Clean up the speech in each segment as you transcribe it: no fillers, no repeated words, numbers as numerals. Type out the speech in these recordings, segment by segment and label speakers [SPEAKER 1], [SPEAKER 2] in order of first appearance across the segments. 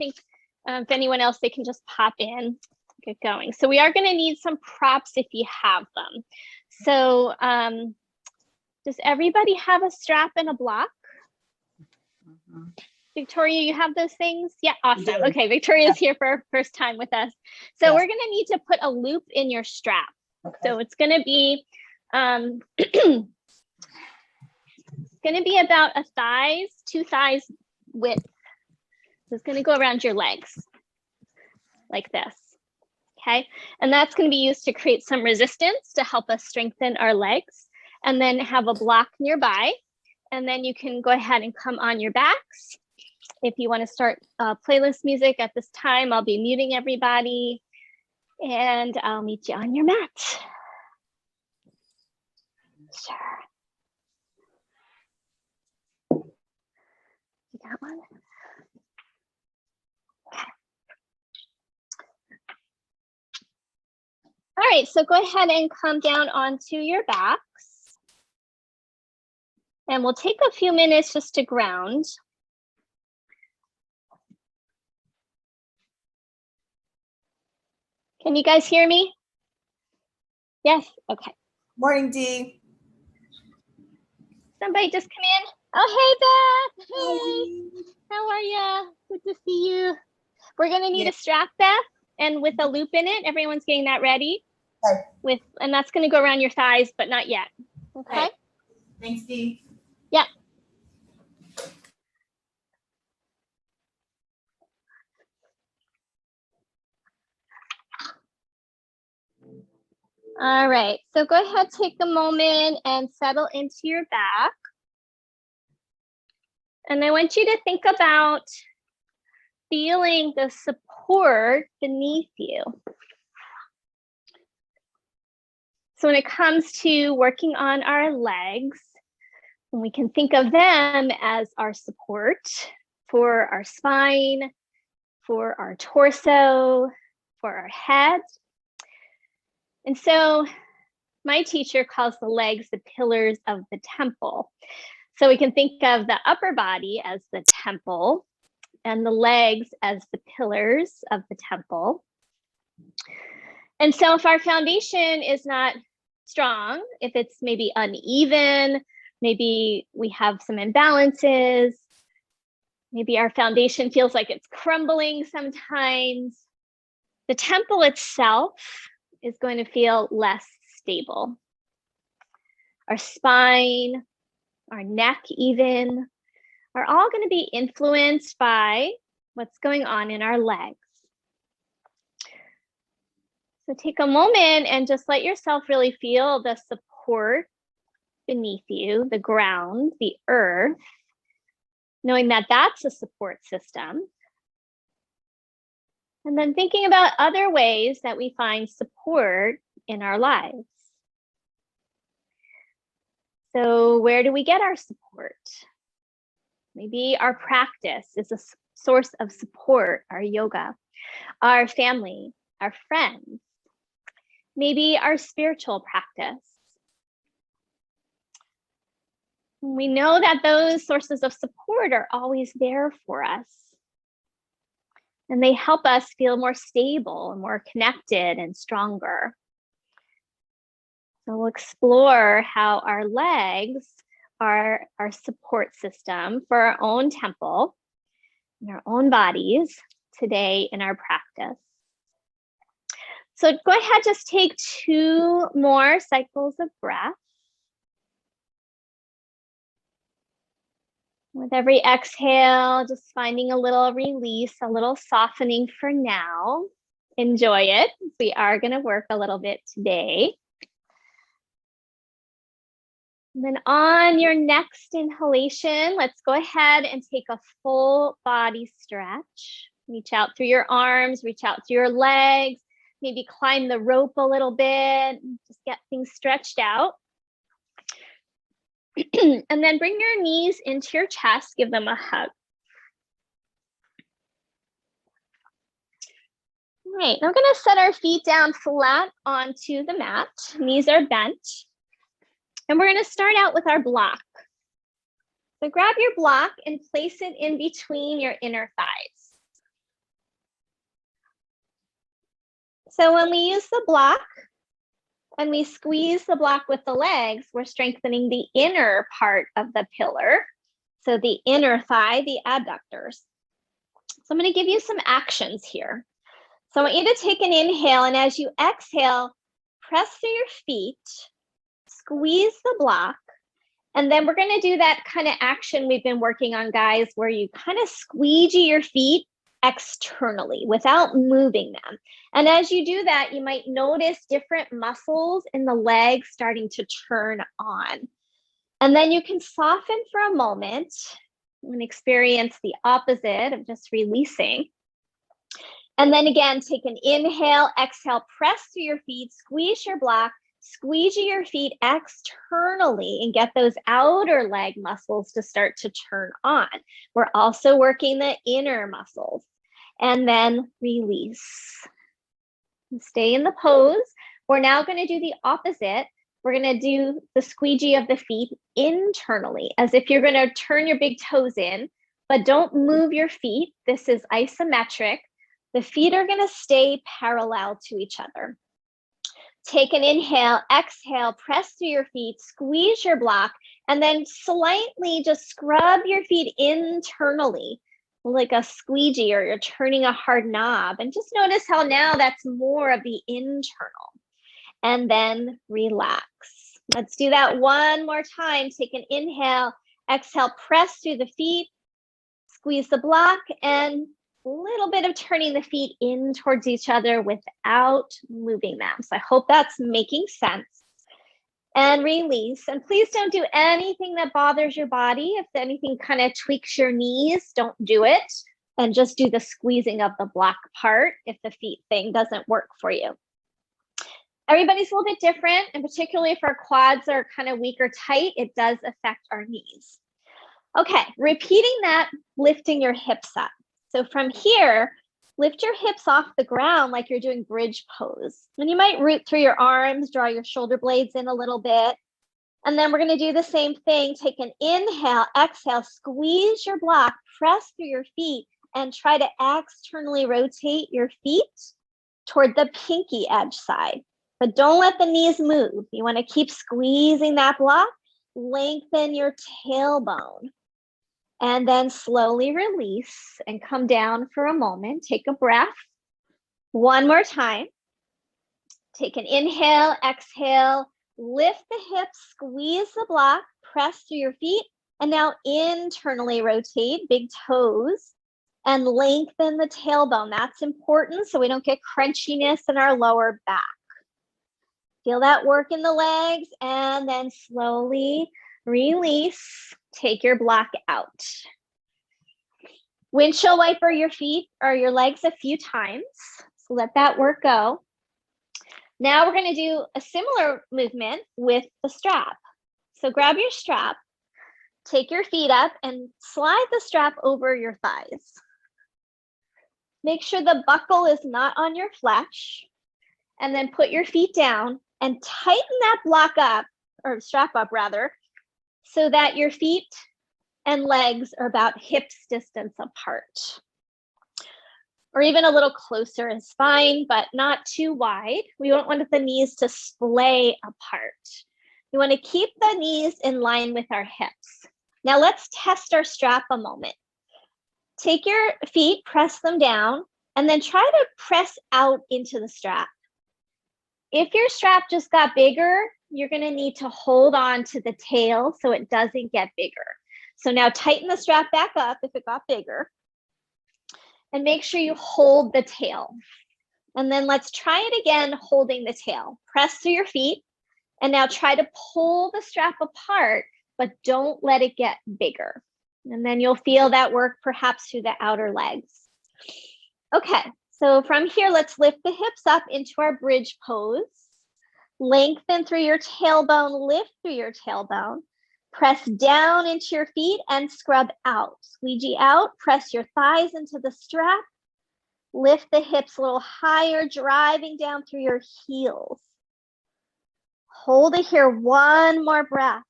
[SPEAKER 1] think if anyone else, they can just pop in, get going. So we are going to need some props if you have them. So does everybody have a strap and a block? Victoria, you have those things? Yeah, awesome. Okay, Victoria's here for our first time with us. So we're going to need to put a loop in your strap. Okay. So it's going to be about two thighs width. So it's going to go around your legs like this. Okay, and that's going to be used to create some resistance to help us strengthen our legs, and then have a block nearby. And then you can go ahead and come on your backs. If you want to start playlist music at this time, I'll be muting everybody, and I'll meet you on your mat. Sure. You got one? Okay. All right, so go ahead and come down onto your backs. And we'll take a few minutes just to ground. Can you guys hear me? Yes, okay.
[SPEAKER 2] Morning, Dee.
[SPEAKER 1] Somebody just come in. Oh, hey, Beth. Hey, how are you? Good to see you. We're gonna need a strap, Beth, and with a loop in it. Everyone's getting that ready.
[SPEAKER 2] Okay.
[SPEAKER 1] And that's gonna go around your thighs, but not yet. Okay.
[SPEAKER 2] Thanks, Dee.
[SPEAKER 1] Yeah. All right, so go ahead, take a moment and settle into your back. And I want you to think about feeling the support beneath you. So when it comes to working on our legs, we can think of them as our support for our spine, for our torso, for our head. And so my teacher calls the legs the pillars of the temple. So we can think of the upper body as the temple and the legs as the pillars of the temple. And so if our foundation is not strong, if it's maybe uneven, maybe we have some imbalances, maybe our foundation feels like it's crumbling sometimes, the temple itself is going to feel less stable. Our spine, our neck even, are all going to be influenced by what's going on in our legs. So take a moment and just let yourself really feel the support beneath you, the ground, the earth, knowing that that's a support system. And then thinking about other ways that we find support in our lives. So where do we get our support? Maybe our practice is a source of support, our yoga, our family, our friends, maybe our spiritual practice. We know that those sources of support are always there for us. And they help us feel more stable and more connected and stronger. So we'll explore how our legs are our support system for our own temple and our own bodies today in our practice. So go ahead, just take 2 more cycles of breath. With every exhale, just finding a little release, a little softening for now. Enjoy it. We are going to work a little bit today. And then on your next inhalation, let's go ahead and take a full body stretch. Reach out through your arms, reach out through your legs, maybe climb the rope a little bit, just get things stretched out. And then bring your knees into your chest, give them a hug. All right, now we're going to set our feet down flat onto the mat. Knees are bent. And we're going to start out with our block. So grab your block and place it in between your inner thighs. So when we use the block and we squeeze the block with the legs, we're strengthening the inner part of the pillar. So the inner thigh, the adductors. So I'm going to give you some actions here. So I want you to take an inhale, and as you exhale, press through your feet, squeeze the block, and then we're going to do that kind of action we've been working on, guys, where you kind of squeegee your feet externally without moving them. And as you do that, you might notice different muscles in the legs starting to turn on. And then you can soften for a moment and experience the opposite of just releasing. And then again, take an inhale, exhale, press through your feet, squeeze your block, squeegee your feet externally and get those outer leg muscles to start to turn on. We're also working the inner muscles. And then release. Stay in the pose. We're now going to do the opposite. We're going to do the squeegee of the feet internally, as if you're going to turn your big toes in, but don't move your feet. This is isometric. The feet are going to stay parallel to each other. Take an inhale, exhale, press through your feet, squeeze your block, and then slightly just scrub your feet internally like a squeegee, or you're turning a hard knob. And just notice how now that's more of the internal. And then relax. Let's do that one more time. Take an inhale, exhale, press through the feet, squeeze the block, and a little bit of turning the feet in towards each other without moving them. So I hope that's making sense. And release. And please don't do anything that bothers your body. If anything kind of tweaks your knees, don't do it. And just do the squeezing of the block part if the feet thing doesn't work for you. Everybody's a little bit different, and particularly if our quads are kind of weak or tight, it does affect our knees. Okay, repeating that, lifting your hips up. So from here, lift your hips off the ground like you're doing bridge pose. And you might root through your arms, draw your shoulder blades in a little bit. And then we're going to do the same thing. Take an inhale, exhale, squeeze your block, press through your feet, and try to externally rotate your feet toward the pinky edge side. But don't let the knees move. You want to keep squeezing that block, lengthen your tailbone. And then slowly release and come down for a moment. Take a breath. One more time. Take an inhale, exhale, lift the hips, squeeze the block, press through your feet, and now internally rotate, big toes, and lengthen the tailbone. That's important so we don't get crunchiness in our lower back. Feel that work in the legs, and then slowly release. Take your block out. Windshield wiper your feet or your legs a few times. So let that work go. Now we're going to do a similar movement with the strap. So grab your strap, take your feet up, and slide the strap over your thighs. Make sure the buckle is not on your flesh, and then put your feet down and tighten that block up, or strap up rather, so that your feet and legs are about hips distance apart. Or even a little closer is fine, but not too wide. We don't want the knees to splay apart. We want to keep the knees in line with our hips. Now let's test our strap a moment. Take your feet, press them down, and then try to press out into the strap. If your strap just got bigger, you're going to need to hold on to the tail so it doesn't get bigger. So now tighten the strap back up if it got bigger. And make sure you hold the tail. And then let's try it again, holding the tail. Press through your feet. And now try to pull the strap apart, but don't let it get bigger. And then you'll feel that work perhaps through the outer legs. Okay, so from here, let's lift the hips up into our bridge pose. Lengthen through your tailbone, lift through your tailbone. Press down into your feet and scrub out. Squeegee out, press your thighs into the strap. Lift the hips a little higher, driving down through your heels. Hold it here, one more breath.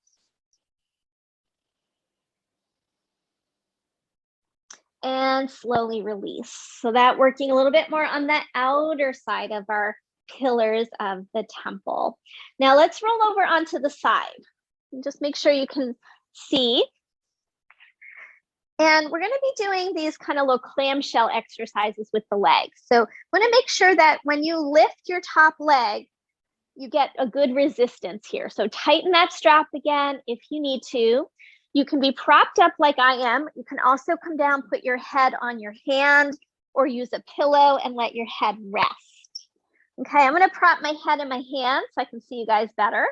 [SPEAKER 1] and slowly release. So that working a little bit more on the outer side of our pillars of the temple. Now let's roll over onto the side. Just make sure you can see. And we're going to be doing these kind of little clamshell exercises with the legs. So want to make sure that when you lift your top leg, you get a good resistance here. So tighten that strap again if you need to. You can be propped up like I am. You can also come down, put your head on your hand, or use a pillow and let your head rest. Okay, I'm going to prop my head in my hand so I can see you guys better.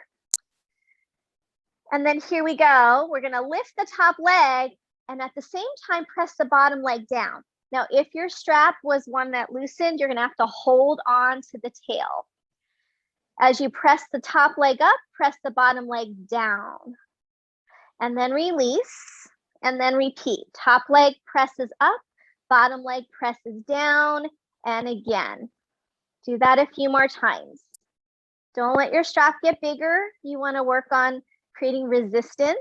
[SPEAKER 1] And then here we go. We're going to lift the top leg and at the same time press the bottom leg down. Now, if your strap was one that loosened, you're going to have to hold on to the tail. As you press the top leg up, press the bottom leg down. And then release, and then repeat. Top leg presses up, bottom leg presses down, and again. Do that a few more times. Don't let your strap get bigger. You want to work on creating resistance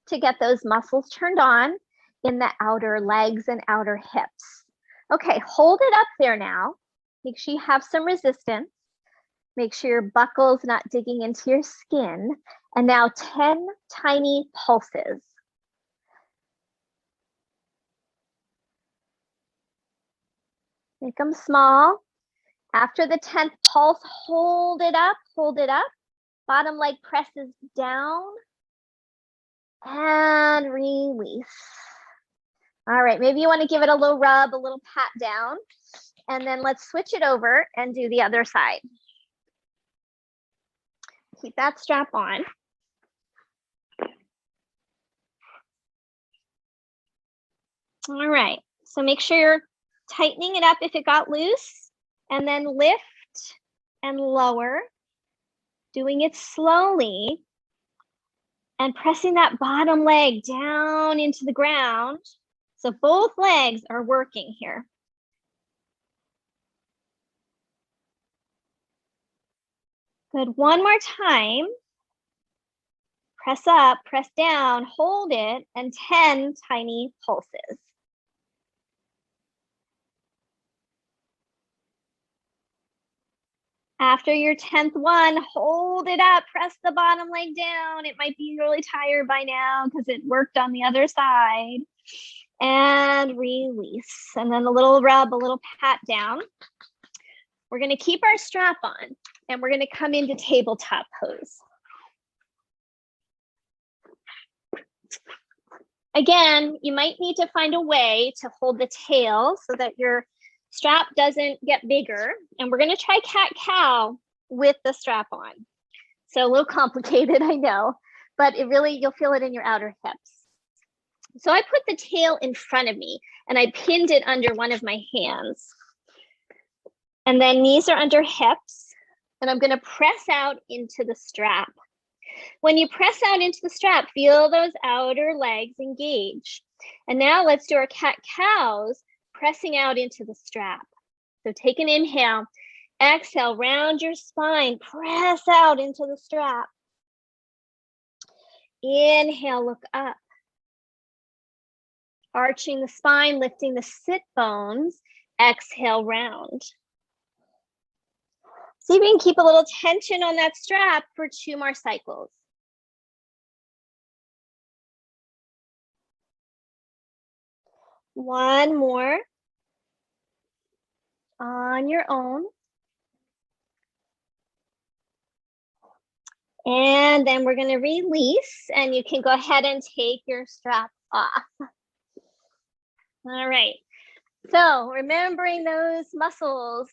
[SPEAKER 1] to get those muscles turned on in the outer legs and outer hips. Okay, hold it up there now. Make sure you have some resistance. Make sure your buckle's not digging into your skin. And now 10 tiny pulses. Make them small. After the 10th pulse, hold it up, hold it up. Bottom leg presses down and release. All right, maybe you want to give it a little rub, a little pat down, and then let's switch it over and do the other side. Keep that strap on. All right, so make sure you're tightening it up if it got loose, and then lift and lower, doing it slowly, and pressing that bottom leg down into the ground. So both legs are working here. Good, one more time. Press up, press down, hold it, and 10 tiny pulses. After your 10th one, hold it up, press the bottom leg down. It might be really tired by now because it worked on the other side. And release. And then a little rub, a little pat down. We're going to keep our strap on and we're going to come into tabletop pose. Again, you might need to find a way to hold the tail so that your strap doesn't get bigger. And we're going to try cat-cow with the strap on. So a little complicated, I know, but it really, you'll feel it in your outer hips. So I put the tail in front of me and I pinned it under one of my hands. And then knees are under hips. And I'm going to press out into the strap. When you press out into the strap, feel those outer legs engage. And now let's do our cat-cows, pressing out into the strap. So take an inhale, exhale, round your spine, press out into the strap. Inhale, look up. Arching the spine, lifting the sit bones, exhale, round. See if we can keep a little tension on that strap for 2 more cycles. One more on your own. And then we're going to release and you can go ahead and take your strap off. All right, so remembering those muscles,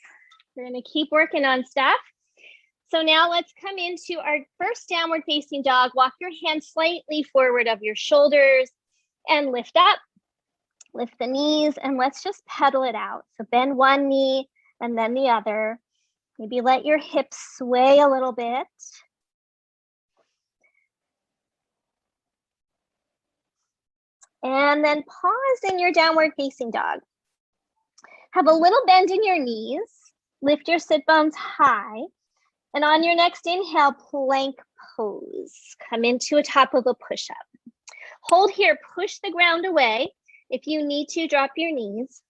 [SPEAKER 1] we're going to keep working on stuff. So now let's come into our first downward facing dog. Walk your hands slightly forward of your shoulders and lift up. Lift the knees and let's just pedal it out. So bend one knee and then the other. Maybe let your hips sway a little bit. And then pause in your downward facing dog. Have a little bend in your knees. Lift your sit bones high. And on your next inhale, plank pose. Come into a top of a push-up. Hold here, push the ground away. If you need to, drop your knees.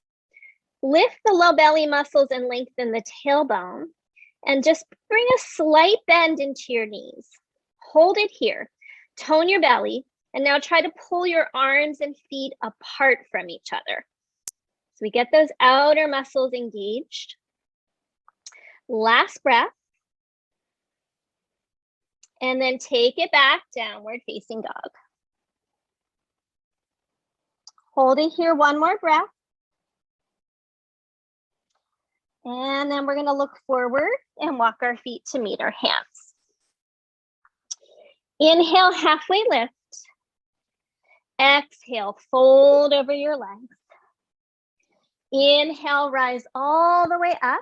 [SPEAKER 1] Lift the low belly muscles and lengthen the tailbone. And just bring a slight bend into your knees. Hold it here. Tone your belly. And now try to pull your arms and feet apart from each other. So we get those outer muscles engaged. Last breath. And then take it back, downward facing dog. Hold it here, one more breath. And then we're gonna look forward and walk our feet to meet our hands. Inhale, halfway lift. Exhale, fold over your legs. Inhale, rise all the way up.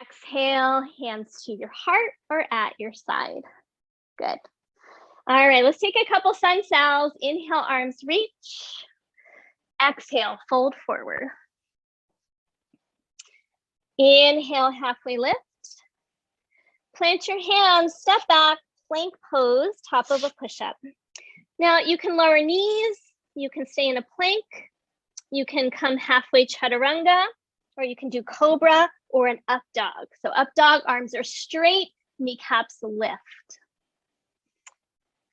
[SPEAKER 1] Exhale, hands to your heart or at your side. Good. All right, let's take a couple sun salves. Inhale, arms reach. Exhale, fold forward. Inhale, halfway lift. Plant your hands, step back, plank pose, top of a push-up. Now you can lower knees, you can stay in a plank, you can come halfway chaturanga, or you can do cobra or an up dog. So up dog, arms are straight, kneecaps lift.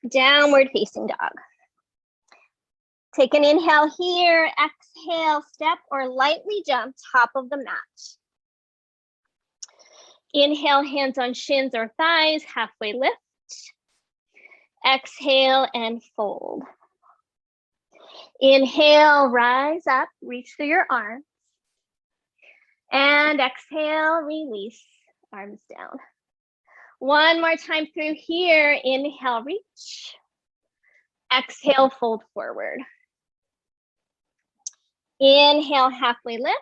[SPEAKER 1] Downward facing dog. Take an inhale here, exhale, step or lightly jump top of the mat. Inhale, hands on shins or thighs, halfway lift. Exhale and fold. Inhale, rise up, reach through your arms. And exhale, release, arms down. One more time through here. Inhale, reach. Exhale, fold forward. Inhale, halfway lift.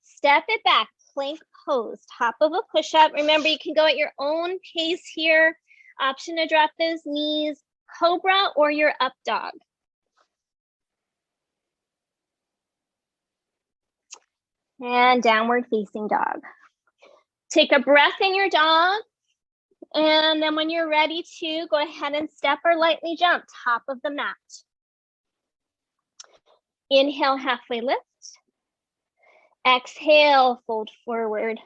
[SPEAKER 1] Step it back, plank pose, top of a push-up. Remember, you can go at your own pace here. Option to drop those knees, cobra or your up dog. And downward facing dog. Take a breath in your dog. And then when you're ready to, go ahead and step or lightly jump top of the mat. Inhale, halfway lift. Exhale, fold forward.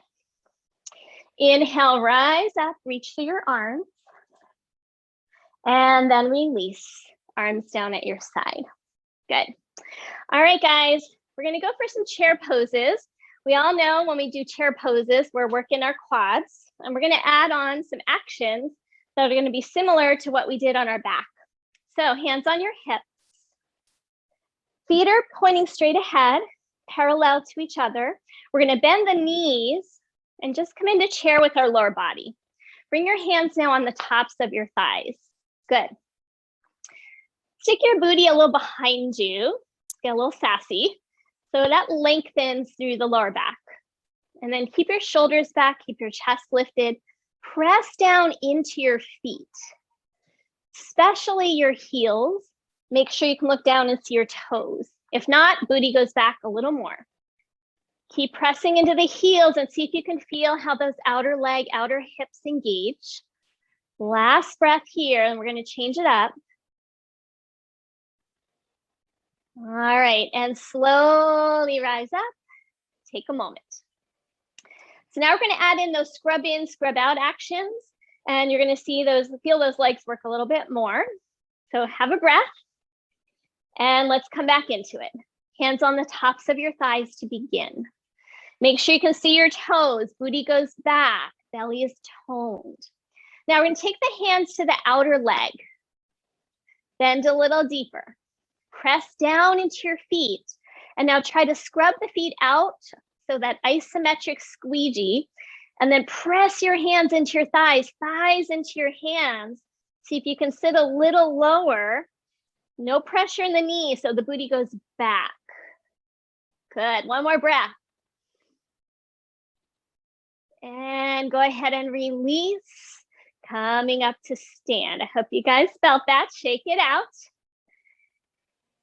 [SPEAKER 1] Inhale, rise up, reach through your arms. And then release, arms down at your side. Good. All right, guys, we're gonna go for some chair poses. We all know when we do chair poses, we're working our quads, and we're gonna add on some actions that are gonna be similar to what we did on our back. So hands on your hips. Feet are pointing straight ahead, parallel to each other. We're gonna bend the knees and just come into chair with our lower body. Bring your hands now on the tops of your thighs. Good. Stick your booty a little behind you. Get a little sassy. So that lengthens through the lower back. And then keep your shoulders back, keep your chest lifted. Press down into your feet, especially your heels. Make sure you can look down and see your toes. If not, booty goes back a little more. Keep pressing into the heels and see if you can feel how those outer leg, outer hips engage. Last breath here, and we're going to change it up. All right, and slowly rise up. Take a moment. So now we're going to add in those scrub in, scrub out actions, and you're going to see those, feel those legs work a little bit more. So have a breath, and let's come back into it. Hands on the tops of your thighs to begin. Make sure you can see your toes. Booty goes back, belly is toned. Now we're going to take the hands to the outer leg. Bend a little deeper. Press down into your feet. And now try to scrub the feet out, so that isometric squeegee. And then press your hands into your thighs, thighs into your hands. See if you can sit a little lower. No pressure in the knee, so the booty goes back. Good, one more breath. And go ahead and release. Coming up to stand. I hope you guys felt that. Shake it out.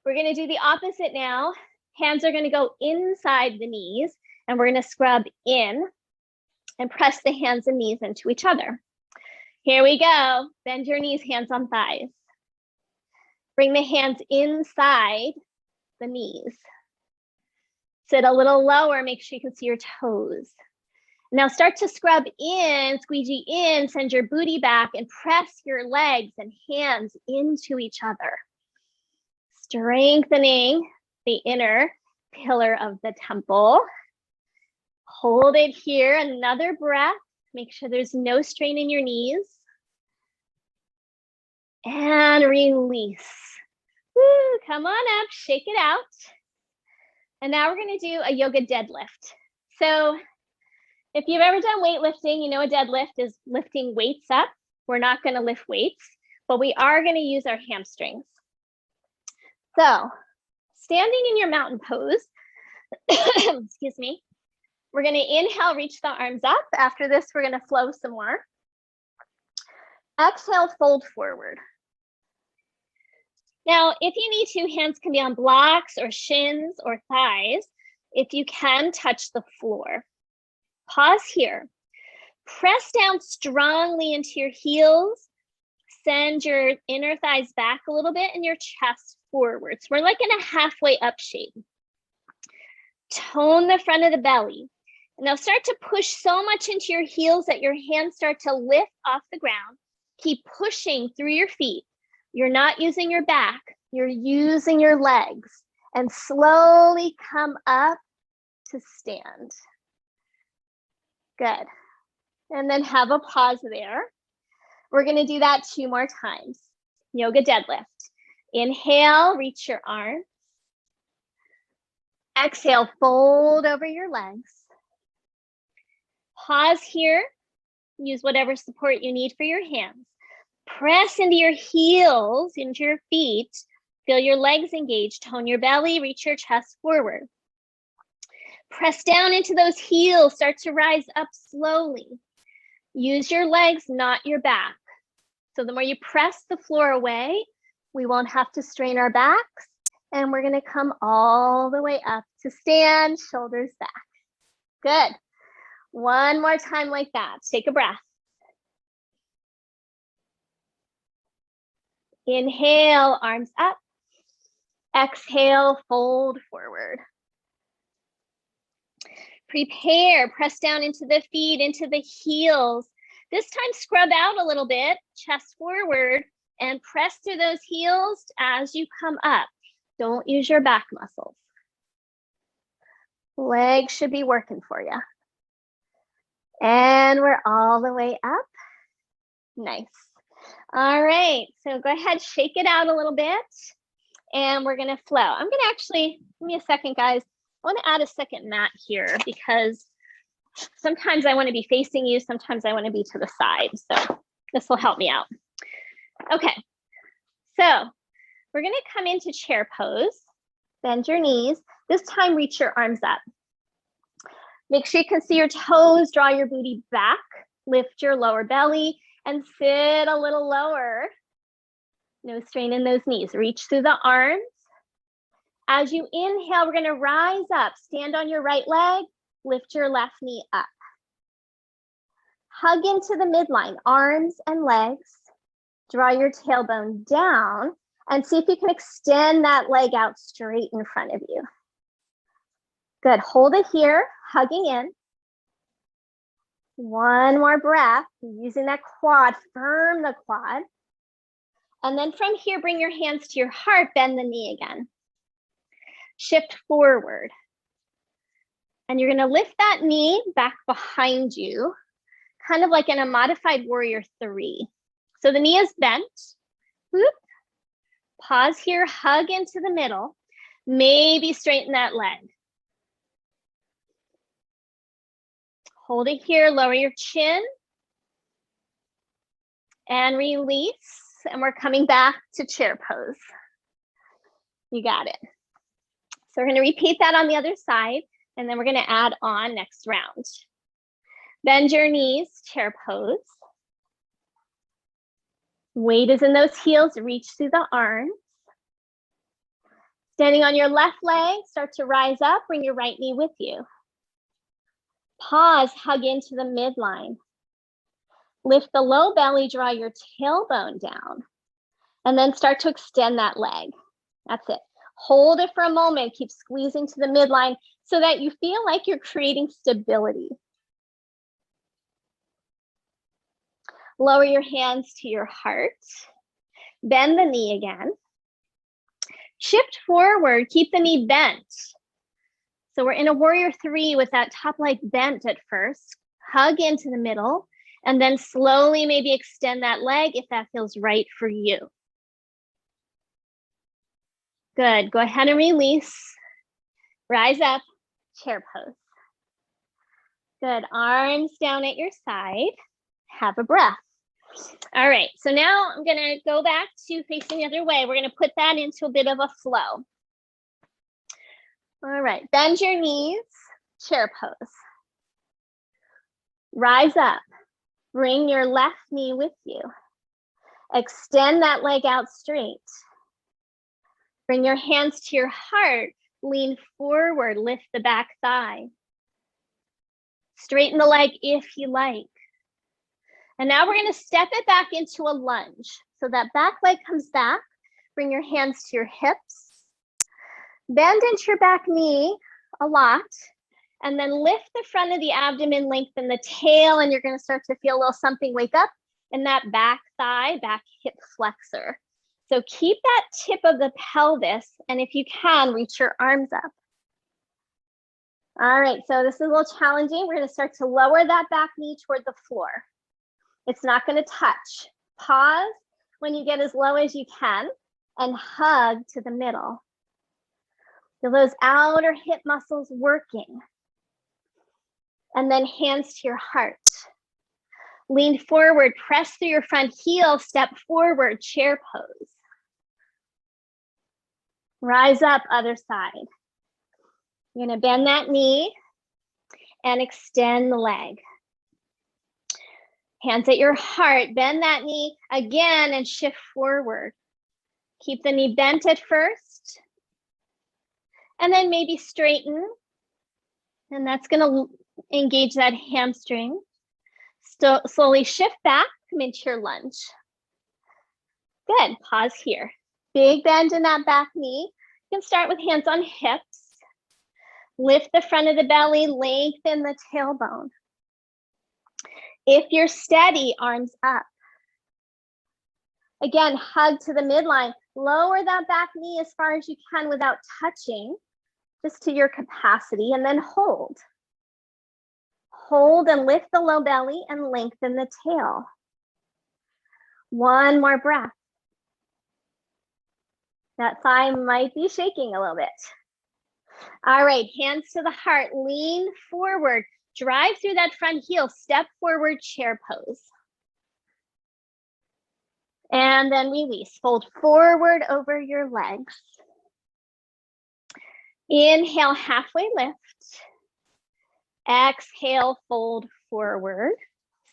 [SPEAKER 1] We're going to do the opposite now. Hands are going to go inside the knees, and we're going to scrub in and press the hands and knees into each other. Here we go. Bend your knees, hands on thighs. Bring the hands inside the knees. Sit a little lower, make sure you can see your toes. Now start to scrub in, squeegee in, send your booty back and press your legs and hands into each other. Strengthening the inner pillar of the temple. Hold it here, another breath. Make sure there's no strain in your knees. And release. Woo, come on up, shake it out. And now we're gonna do a yoga deadlift. So if you've ever done weightlifting, you know a deadlift is lifting weights up. We're not gonna lift weights, but we are gonna use our hamstrings. So standing in your mountain pose, excuse me, we're gonna inhale, reach the arms up. After this, we're gonna flow some more. Exhale, fold forward. Now, if you need to, hands can be on blocks or shins or thighs. If you can, touch the floor. Pause here. Press down strongly into your heels. Send your inner thighs back a little bit and your chest forwards. We're like in a halfway up shape. Tone the front of the belly. Now start to push so much into your heels that your hands start to lift off the ground. Keep pushing through your feet. You're not using your back, you're using your legs. And slowly come up to stand. Good. And then have a pause there. We're gonna do that 2 more times. Yoga deadlift. Inhale, reach your arms. Exhale, fold over your legs. Pause here. Use whatever support you need for your hands. Press into your heels, into your feet. Feel your legs engaged. Tone your belly, reach your chest forward. Press down into those heels. Start to rise up slowly. Use your legs, not your back. So the more you press the floor away, we won't have to strain our backs. And we're gonna come all the way up to stand, shoulders back. Good. One more time like that. Take a breath. Inhale, arms up. Exhale, fold forward. Prepare, press down into the feet, into the heels. This time scrub out a little bit, chest forward, and press through those heels as you come up. Don't use your back muscles. Legs should be working for you. And we're all the way up. Nice. All right, so go ahead, shake it out a little bit. And we're gonna flow. I'm gonna actually, give me a second, guys. I wanna add a second mat here because sometimes I wanna be facing you, sometimes I wanna be to the side. So this will help me out. Okay, so we're gonna come into chair pose. Bend your knees. This time, reach your arms up. Make sure you can see your toes, draw your booty back, lift your lower belly, and sit a little lower. No strain in those knees. Reach through the arms. As you inhale, we're gonna rise up. Stand on your right leg, lift your left knee up. Hug into the midline, arms and legs. Draw your tailbone down and see if you can extend that leg out straight in front of you. Good, hold it here, hugging in. One more breath, using that quad, firm the quad. And then from here, bring your hands to your heart, bend the knee again. Shift forward. And you're gonna lift that knee back behind you, kind of like in a modified warrior 3. So the knee is bent, whoop. Pause here, hug into the middle. Maybe straighten that leg. Hold it here, lower your chin. And release, and we're coming back to chair pose. You got it. So we're gonna repeat that on the other side, and then we're gonna add on next round. Bend your knees, chair pose. Weight is in those heels, reach through the arms. Standing on your left leg, start to rise up, bring your right knee with you. Pause, hug into the midline. Lift the low belly, draw your tailbone down. And then start to extend that leg. That's it. Hold it for a moment. Keep squeezing to the midline so that you feel like you're creating stability. Lower your hands to your heart. Bend the knee again. Shift forward. Keep the knee bent. So we're in a warrior three with that top leg bent at first. Hug into the middle and then slowly maybe extend that leg if that feels right for you. Good. Go ahead and release. Rise up. Chair pose. Good. Arms down at your side. Have a breath. All right. So now I'm going to go back to facing the other way. We're going to put that into a bit of a flow. All right. Bend your knees. Chair pose. Rise up. Bring your left knee with you. Extend that leg out straight. Bring your hands to your heart. Lean forward. Lift the back thigh. Straighten the leg if you like. And now we're going to step it back into a lunge. So that back leg comes back. Bring your hands to your hips. Bend into your back knee a lot. And then lift the front of the abdomen, lengthen the tail, and you're going to start to feel a little something wake up in that back thigh, back hip flexor. So keep that tip of the pelvis, and if you can, reach your arms up. All right, so this is a little challenging. We're going to start to lower that back knee toward the floor. It's not going to touch. Pause when you get as low as you can and hug to the middle. Feel those outer hip muscles working. And then hands to your heart. Lean forward, press through your front heel, step forward, chair pose. Rise up, other side. You're going to bend that knee and extend the leg. Hands at your heart, bend that knee again and shift forward. Keep the knee bent at first. And then maybe straighten. And that's going to engage that hamstring. Slowly shift back, come into your lunge. Good, pause here. Big bend in that back knee. You can start with hands on hips. Lift the front of the belly, lengthen the tailbone. If you're steady, arms up. Again, hug to the midline. Lower that back knee as far as you can without touching, just to your capacity, and then hold. Hold and lift the low belly and lengthen the tail. One more breath. That thigh might be shaking a little bit. All right, hands to the heart, lean forward, drive through that front heel, step forward, chair pose. And then release, fold forward over your legs. Inhale, halfway lift. Exhale, fold forward.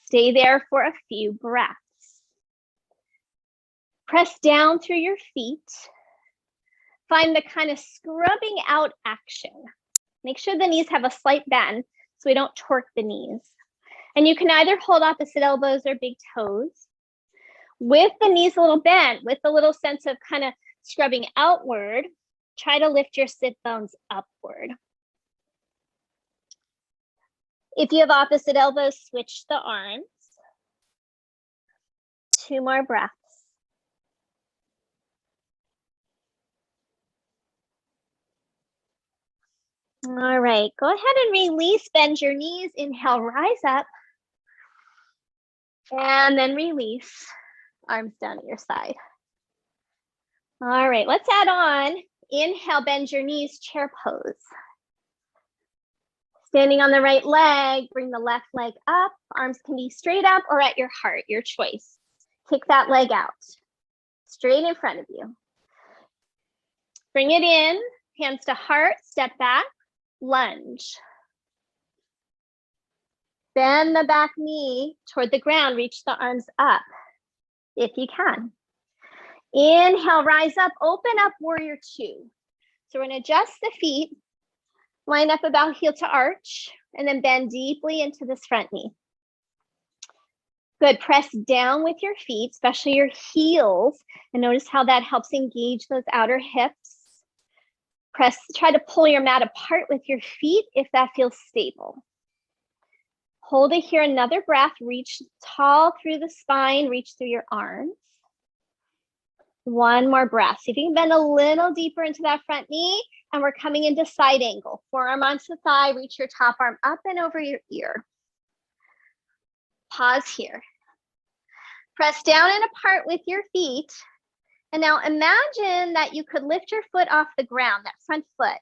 [SPEAKER 1] Stay there for a few breaths. Press down through your feet. Find the kind of scrubbing out action. Make sure the knees have a slight bend so we don't torque the knees. And you can either hold opposite elbows or big toes. With the knees a little bent, with a little sense of kind of scrubbing outward, try to lift your sit bones upward. If you have opposite elbows, switch the arms. 2 more breaths. All right, go ahead and release, bend your knees, inhale, rise up. And then release, arms down at your side. All right, let's add on. Inhale, bend your knees, chair pose. Standing on the right leg, bring the left leg up. Arms can be straight up or at your heart, your choice. Kick that leg out, straight in front of you. Bring it in, hands to heart, step back, lunge. Bend the back knee toward the ground, reach the arms up if you can. Inhale, rise up, open up, warrior 2. So we're gonna adjust the feet, line up about heel to arch, and then bend deeply into this front knee. Good, press down with your feet, especially your heels, and notice how that helps engage those outer hips. Try to pull your mat apart with your feet if that feels stable. Hold it here, another breath, reach tall through the spine, reach through your arms. One more breath. See if you can bend a little deeper into that front knee, and we're coming into side angle. Forearm onto the thigh, reach your top arm up and over your ear. Pause here. Press down and apart with your feet. And now imagine that you could lift your foot off the ground, that front foot,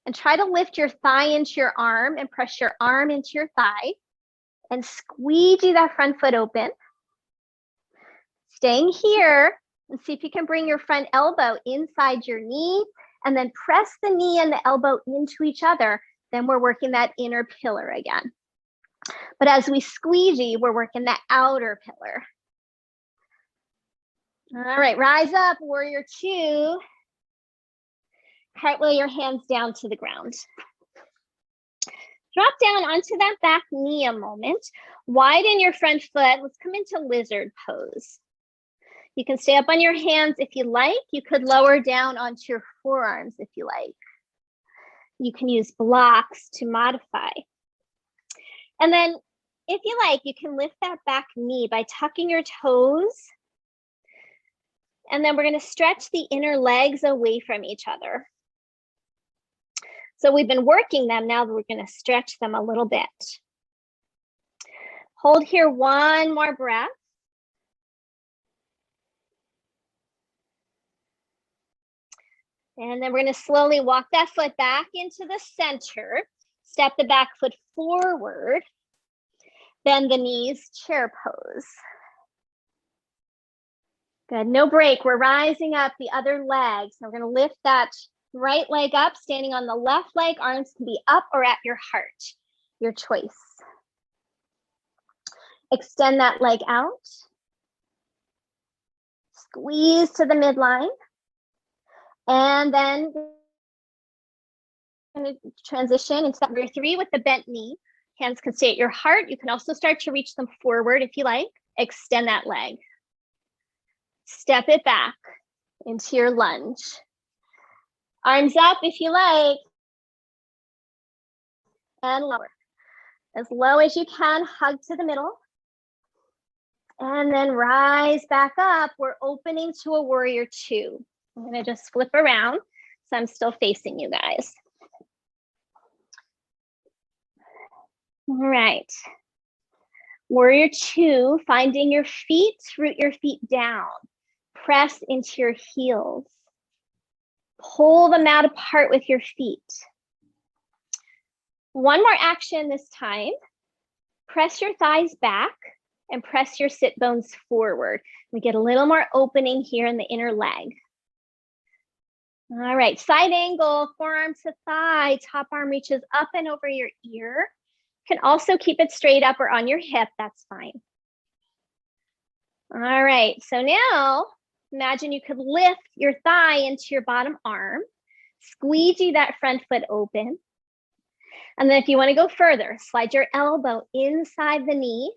[SPEAKER 1] and try to lift your thigh into your arm and press your arm into your thigh and squeegee that front foot open. Staying here, and see if you can bring your front elbow inside your knee and then press the knee and the elbow into each other. Then we're working that inner pillar again. But as we squeegee, we're working that outer pillar. All right, rise up, warrior two. Cartwheel your hands down to the ground. Drop down onto that back knee a moment. Widen your front foot. Let's come into lizard pose. You can stay up on your hands if you like. You could lower down onto your forearms if you like. You can use blocks to modify. And then if you like, you can lift that back knee by tucking your toes. And then we're going to stretch the inner legs away from each other. So we've been working them, now we're going to stretch them a little bit. Hold here one more breath. And then we're going to slowly walk that foot back into the center. Step the back foot forward. Bend the knees, chair pose. Good, no break. We're rising up the other leg. So we're going to lift that right leg up, standing on the left leg. Arms can be up or at your heart, your choice. Extend that leg out. Squeeze to the midline. And then I'm going to transition into that warrior three with the bent knee. Hands can stay at your heart. You can also start to reach them forward if you like. Extend that leg. Step it back into your lunge. Arms up if you like. And lower. As low as you can, hug to the middle. And then rise back up. We're opening to a warrior two. I'm going to just flip around so I'm still facing you guys. All right. Warrior two, finding your feet, root your feet down. Press into your heels. Pull the mat apart with your feet. One more action this time. Press your thighs back and press your sit bones forward. We get a little more opening here in the inner leg. All right, side angle, forearm to thigh, top arm reaches up and over your ear. You can also keep it straight up or on your hip, that's fine. All right, so now imagine you could lift your thigh into your bottom arm, squeegee that front foot open. And then if you want to go further, slide your elbow inside the knee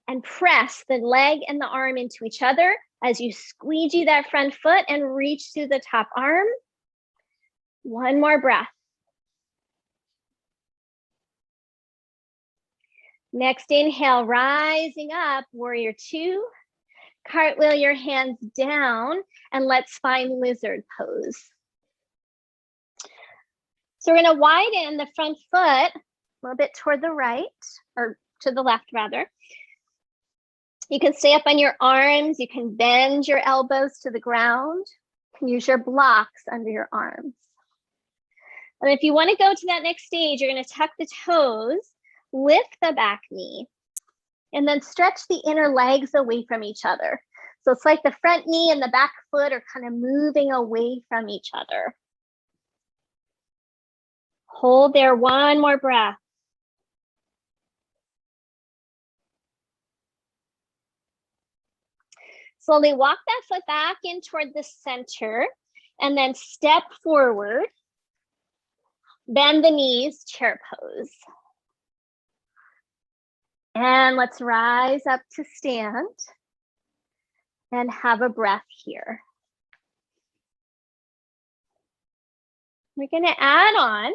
[SPEAKER 1] and press the leg and the arm into each other as you squeegee that front foot and reach through the top arm. One more breath. Next inhale, rising up, warrior two. Cartwheel your hands down and let's find lizard pose. So we're going to widen the front foot a little bit toward the right, or to the left rather. You can stay up on your arms. You can bend your elbows to the ground. You can use your blocks under your arms. And if you want to go to that next stage, you're going to tuck the toes, lift the back knee, and then stretch the inner legs away from each other. So it's like the front knee and the back foot are kind of moving away from each other. Hold there, one more breath. Slowly walk that foot back in toward the center and then step forward. Bend the knees, chair pose. And let's rise up to stand and have a breath here. We're going to add on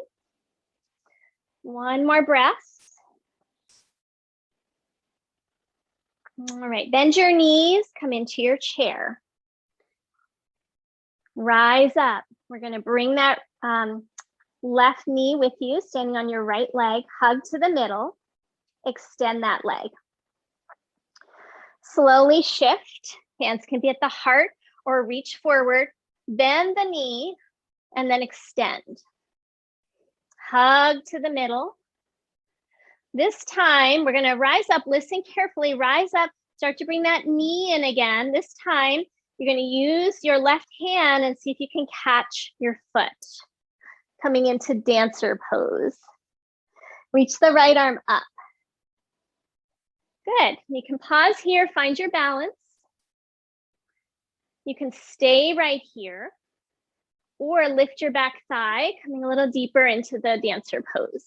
[SPEAKER 1] one more breath. All right, bend your knees, come into your chair. Rise up. We're going to bring that left knee with you, standing on your right leg, hug to the middle, extend that leg. Slowly shift. Hands can be at the heart or reach forward, bend the knee, and then extend. Hug to the middle. This time, we're gonna rise up, listen carefully, rise up, start to bring that knee in again. This time, you're gonna use your left hand and see if you can catch your foot. Coming into dancer pose. Reach the right arm up. Good, you can pause here, find your balance. You can stay right here or lift your back thigh, coming a little deeper into the dancer pose.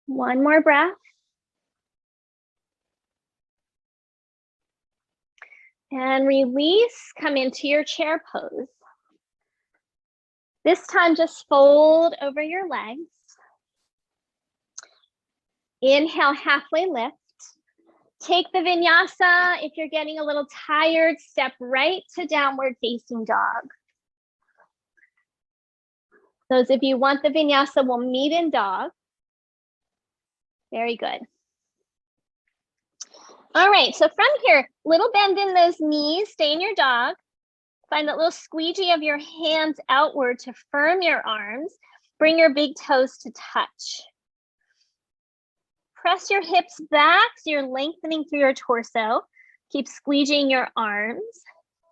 [SPEAKER 1] One more breath. And release, come into your chair pose. This time, just fold over your legs. Inhale, halfway lift. Take the vinyasa. If you're getting a little tired, step right to downward facing dog. Those of you who want the vinyasa will meet in dog. Very good. All right, so from here, little bend in those knees, stay in your dog. Find that little squeegee of your hands outward to firm your arms. Bring your big toes to touch. Press your hips back so you're lengthening through your torso. Keep squeegeeing your arms.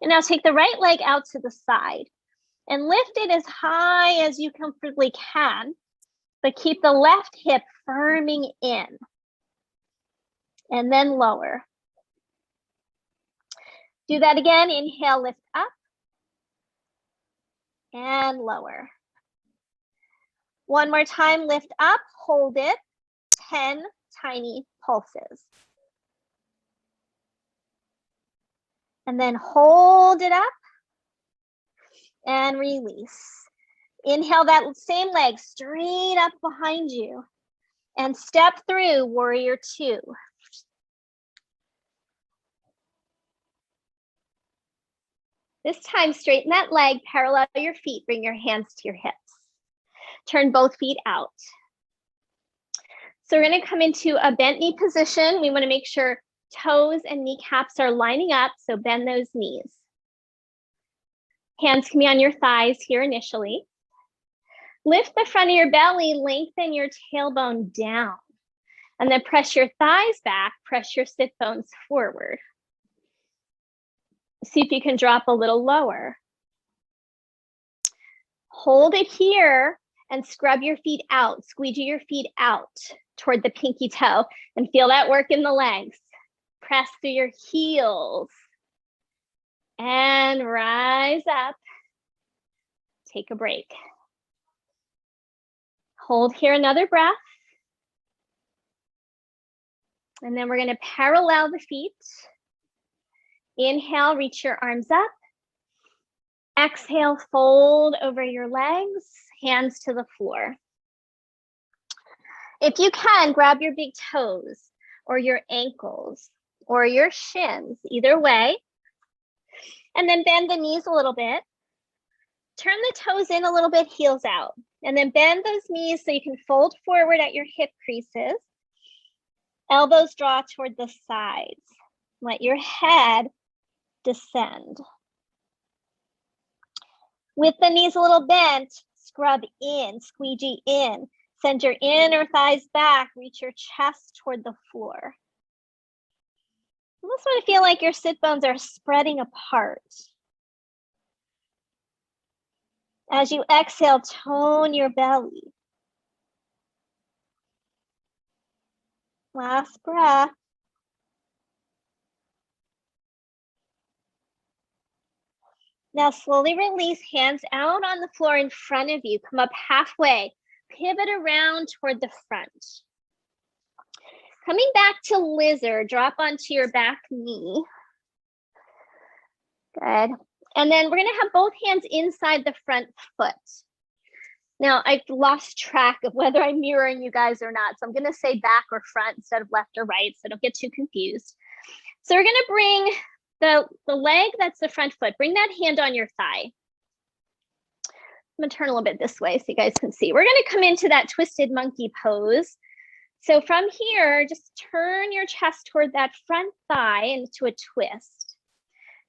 [SPEAKER 1] And now take the right leg out to the side and lift it as high as you comfortably can, but keep the left hip firming in. And then lower. Do that again. Inhale, lift up. And lower. One more time, lift up, hold it. 10 tiny pulses. And then hold it up and release. Inhale that same leg straight up behind you and step through warrior two. This time, straighten that leg, parallel your feet, bring your hands to your hips. Turn both feet out. So we're gonna come into a bent knee position. We wanna make sure toes and kneecaps are lining up, so bend those knees. Hands can be on your thighs here initially. Lift the front of your belly, lengthen your tailbone down, and then press your thighs back, press your sit bones forward. See if you can drop a little lower. Hold it here and scrub your feet out, squeegee your feet out toward the pinky toe and feel that work in the legs. Press through your heels and rise up. Take a break. Hold here another breath. And then we're going to parallel the feet. Inhale, reach your arms up. Exhale, fold over your legs, hands to the floor. If you can, grab your big toes or your ankles or your shins, either way. And then bend the knees a little bit. Turn the toes in a little bit, heels out. And then bend those knees so you can fold forward at your hip creases. Elbows draw toward the sides. Let your head descend. With the knees a little bent, scrub in, squeegee in. Send your inner thighs back, reach your chest toward the floor. You almost want to feel like your sit bones are spreading apart. As you exhale, tone your belly. Last breath. Now slowly release, hands out on the floor in front of you. Come up halfway, pivot around toward the front. Coming back to lizard, drop onto your back knee. Good. And then we're gonna have both hands inside the front foot. Now I've lost track of whether I'm mirroring you guys or not. So I'm gonna say back or front instead of left or right, so don't get too confused. So we're gonna bring the leg that's the front foot, bring that hand on your thigh. I'm gonna turn a little bit this way so you guys can see. We're gonna come into that twisted monkey pose. So from here, just turn your chest toward that front thigh into a twist.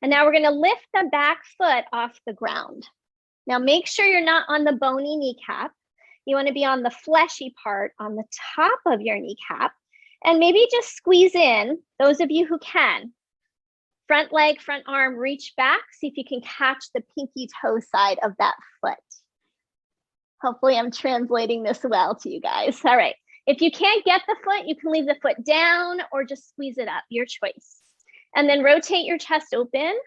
[SPEAKER 1] And now we're gonna lift the back foot off the ground. Now make sure you're not on the bony kneecap. You wanna be on the fleshy part on the top of your kneecap. And maybe just squeeze in, those of you who can. Front leg, front arm, reach back. See if you can catch the pinky toe side of that foot. Hopefully I'm translating this well to you guys. All right, if you can't get the foot, you can leave the foot down or just squeeze it up, your choice. And then rotate your chest open.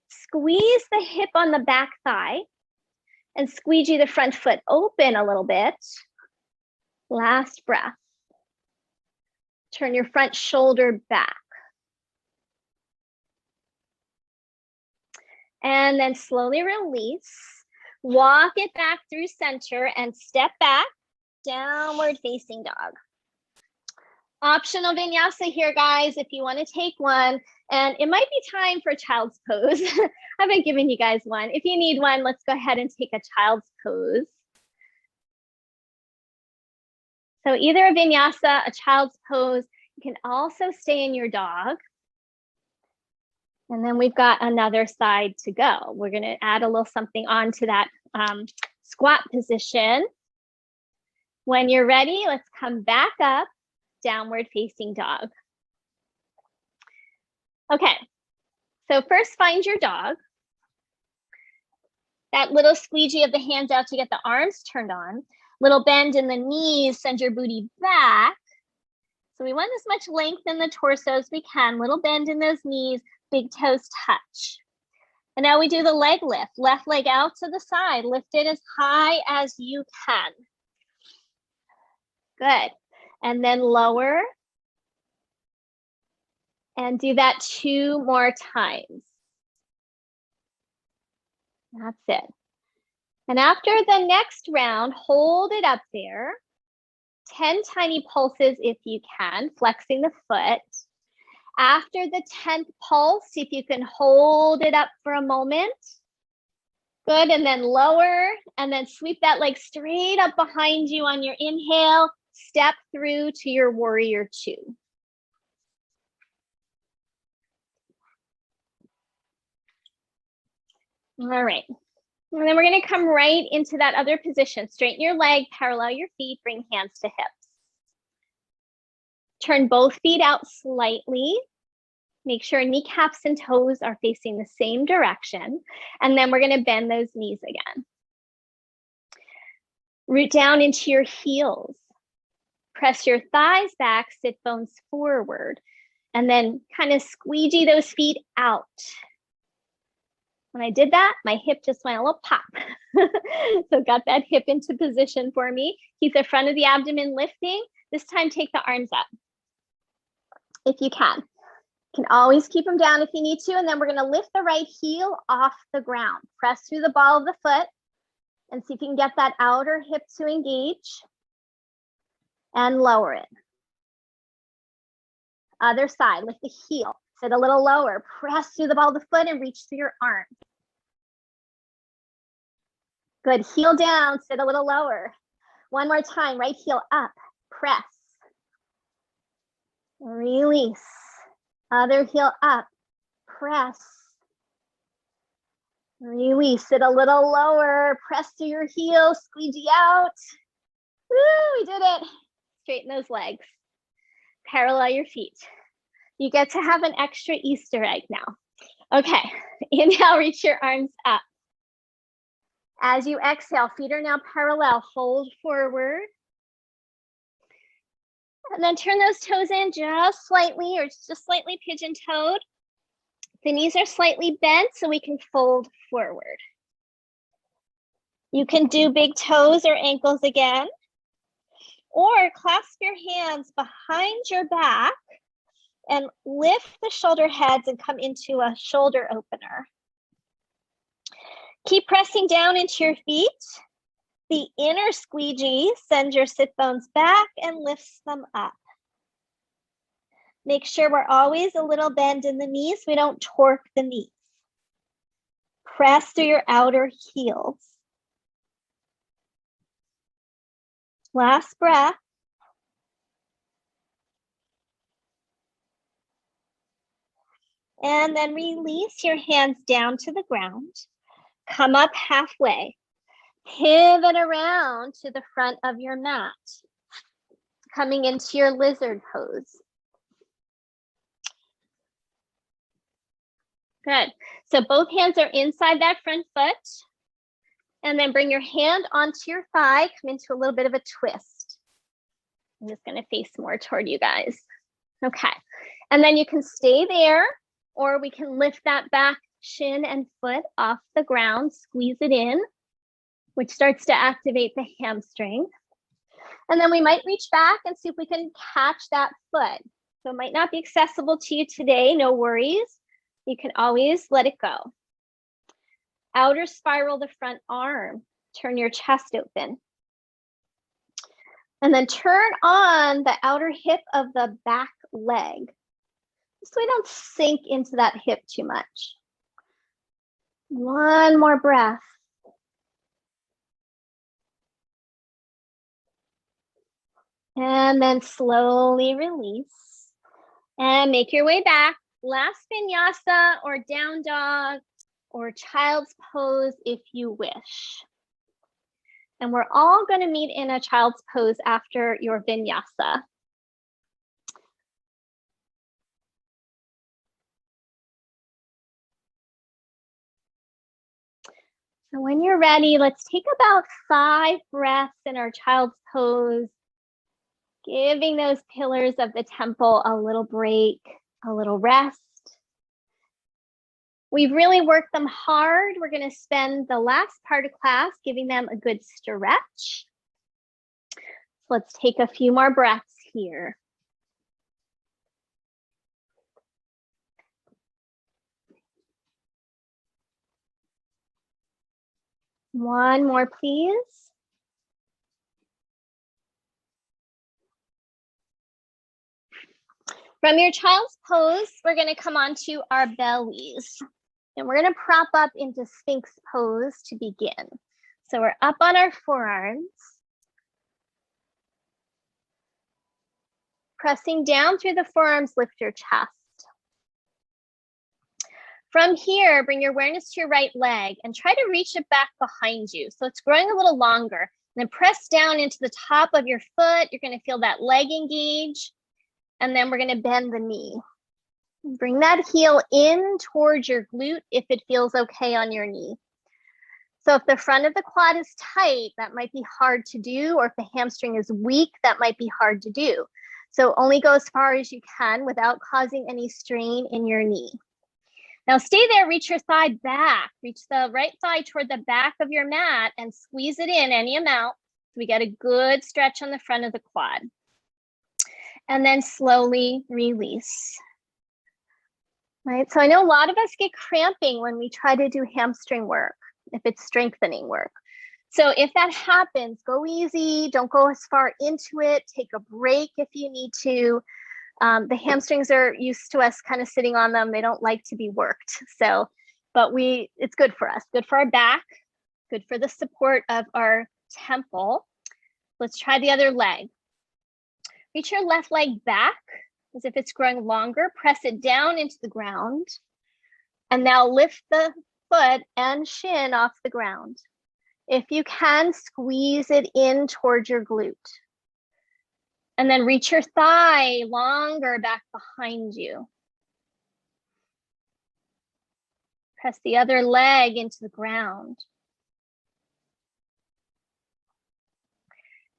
[SPEAKER 1] Squeeze the hip on the back thigh and squeegee the front foot open a little bit. Last breath. Turn your front shoulder back. And then slowly release. Walk it back through center and step back, downward facing dog. Optional vinyasa here, guys, if you want to take one. And it might be time for child's pose. I've been giving you guys one. If you need one, let's go ahead and take a child's pose. So either a vinyasa, a child's pose. You can also stay in your dog. And then we've got another side to go. We're gonna add a little something onto that squat position. When you're ready, let's come back up, downward facing dog. Okay, so first find your dog. That little squeegee of the hands out to get the arms turned on. Little bend in the knees, send your booty back. So we want as much length in the torso as we can. Little bend in those knees. Big toes touch. And now we do the leg lift. Left leg out to the side. Lift it as high as you can. Good. And then lower. And do that 2 more times. That's it. And after the next round, hold it up there. 10 tiny pulses if you can, flexing the foot. After the 10th pulse, see if you can hold it up for a moment. Good, and then lower, and then sweep that leg straight up behind you on your inhale. Step through to your warrior 2. All right, and then we're gonna come right into that other position. Straighten your leg, parallel your feet, bring hands to hips. Turn both feet out slightly. Make sure kneecaps and toes are facing the same direction. And then we're gonna bend those knees again. Root down into your heels. Press your thighs back, sit bones forward. And then kind of squeegee those feet out. When I did that, my hip just went a little pop. So got that hip into position for me. Keep the front of the abdomen lifting. This time, take the arms up if you can. You can always keep them down if you need to. And then we're gonna lift the right heel off the ground. Press through the ball of the foot and see if you can get that outer hip to engage. And lower it. Other side, lift the heel. Sit a little lower. Press through the ball of the foot and reach through your arms. Good, heel down, sit a little lower. One more time, right heel up, press. Release. Other heel up, press. Release it a little lower, press through your heel, squeegee out. Woo, we did it. Straighten those legs. Parallel your feet. You get to have an extra Easter egg now. Okay, inhale, reach your arms up. As you exhale, feet are now parallel, fold forward. And then turn those toes in just slightly or just slightly pigeon-toed. The knees are slightly bent so we can fold forward. You can do big toes or ankles again. Or clasp your hands behind your back and lift the shoulder heads and come into a shoulder opener. Keep pressing down into your feet. The inner squeegee sends your sit bones back and lifts them up. Make sure we're always a little bend in the knees. We don't torque the knees. Press through your outer heels. Last breath. And then release your hands down to the ground. Come up halfway. Pivot around to the front of your mat. Coming into your lizard pose. Good. So both hands are inside that front foot. And then bring your hand onto your thigh. Come into a little bit of a twist. I'm just going to face more toward you guys. Okay. And then you can stay there, or we can lift that back shin and foot off the ground, squeeze it in, which starts to activate the hamstring. And then we might reach back and see if we can catch that foot. So it might not be accessible to you today, no worries. You can always let it go. Outer spiral the front arm, turn your chest open. And then turn on the outer hip of the back leg. So we don't sink into that hip too much. One more breath. And then slowly release. And make your way back. Last vinyasa or down dog or child's pose if you wish. And we're all going to meet in a child's pose after your vinyasa. So when you're ready, let's take about 5 breaths in our child's pose, giving those pillars of the temple a little break, a little rest. We've really worked them hard. We're going to spend the last part of class giving them a good stretch. Let's take a few more breaths here. One more, please. From your child's pose, we're going to come onto our bellies. And we're going to prop up into Sphinx pose to begin. So we're up on our forearms. Pressing down through the forearms, lift your chest. From here, bring your awareness to your right leg and try to reach it back behind you. So it's growing a little longer. And then press down into the top of your foot. You're going to feel that leg engage. And then we're going to bend the knee. Bring that heel in towards your glute if it feels okay on your knee. So if the front of the quad is tight, that might be hard to do, or if the hamstring is weak, that might be hard to do. So only go as far as you can without causing any strain in your knee. Now stay there, reach your thigh back, reach the right thigh toward the back of your mat and squeeze it in any amount. So we get a good stretch on the front of the quad. And then slowly release. Right, so I know a lot of us get cramping when we try to do hamstring work, if it's strengthening work. So if that happens, go easy, don't go as far into it, take a break if you need to. The hamstrings are used to us kind of sitting on them. They don't like to be worked. So, but it's good for us, good for our back, good for the support of our temple. Let's try the other leg. Reach your left leg back as if it's growing longer. Press it down into the ground. And now lift the foot and shin off the ground. If you can, squeeze it in towards your glute. And then reach your thigh longer back behind you. Press the other leg into the ground.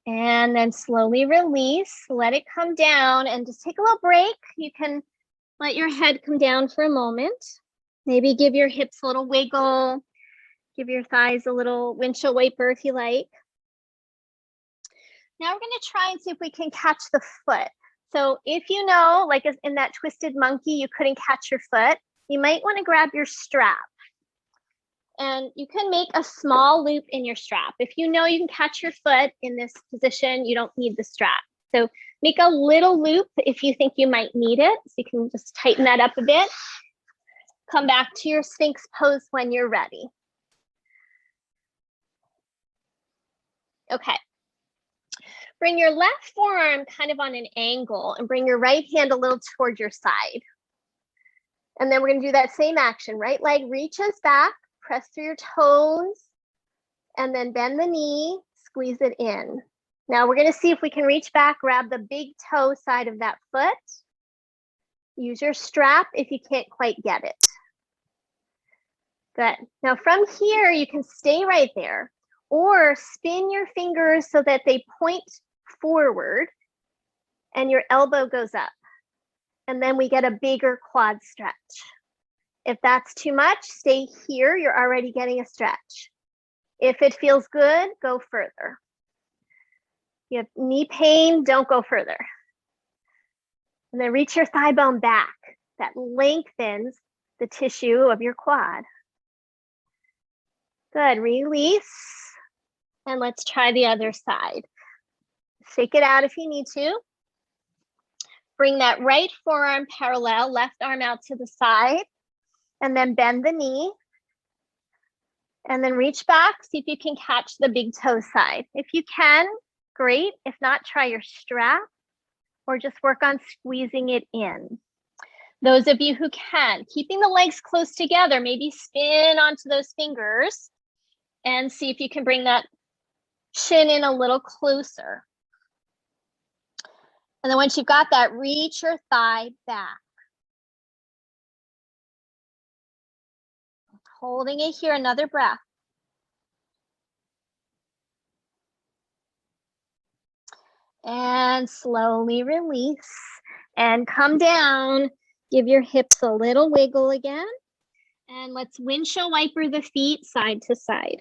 [SPEAKER 1] And then slowly release, let it come down and just take a little break. You can let your head come down for a moment. Maybe give your hips a little wiggle. Give your thighs a little windshield wiper if you like. Now we're going to try and see if we can catch the foot. So if you know, like in that twisted monkey, you couldn't catch your foot, you might want to grab your strap. And you can make a small loop in your strap. If you know you can catch your foot in this position, you don't need the strap. So make a little loop if you think you might need it. So you can just tighten that up a bit. Come back to your Sphinx pose when you're ready. Okay. Bring your left forearm kind of on an angle and bring your right hand a little toward your side. And then we're going to do that same action. Right leg reaches back, press through your toes, and then bend the knee, squeeze it in. Now we're going to see if we can reach back, grab the big toe side of that foot. Use your strap if you can't quite get it. Good. Now from here, you can stay right there or spin your fingers so that they point forward and your elbow goes up. And then we get a bigger quad stretch. If that's too much, stay here. You're already getting a stretch. If it feels good, go further. You have knee pain, don't go further. And then reach your thigh bone back. That lengthens the tissue of your quad. Good, release. And let's try the other side. Shake it out if you need to. Bring that right forearm parallel, left arm out to the side, and then bend the knee. And then reach back, see if you can catch the big toe side. If you can, great. If not, try your strap or just work on squeezing it in. Those of you who can, keeping the legs close together, maybe spin onto those fingers and see if you can bring that shin in a little closer. And then once you've got that, reach your thigh back. Holding it here, another breath. And slowly release and come down. Give your hips a little wiggle again. And let's windshield wiper the feet side to side.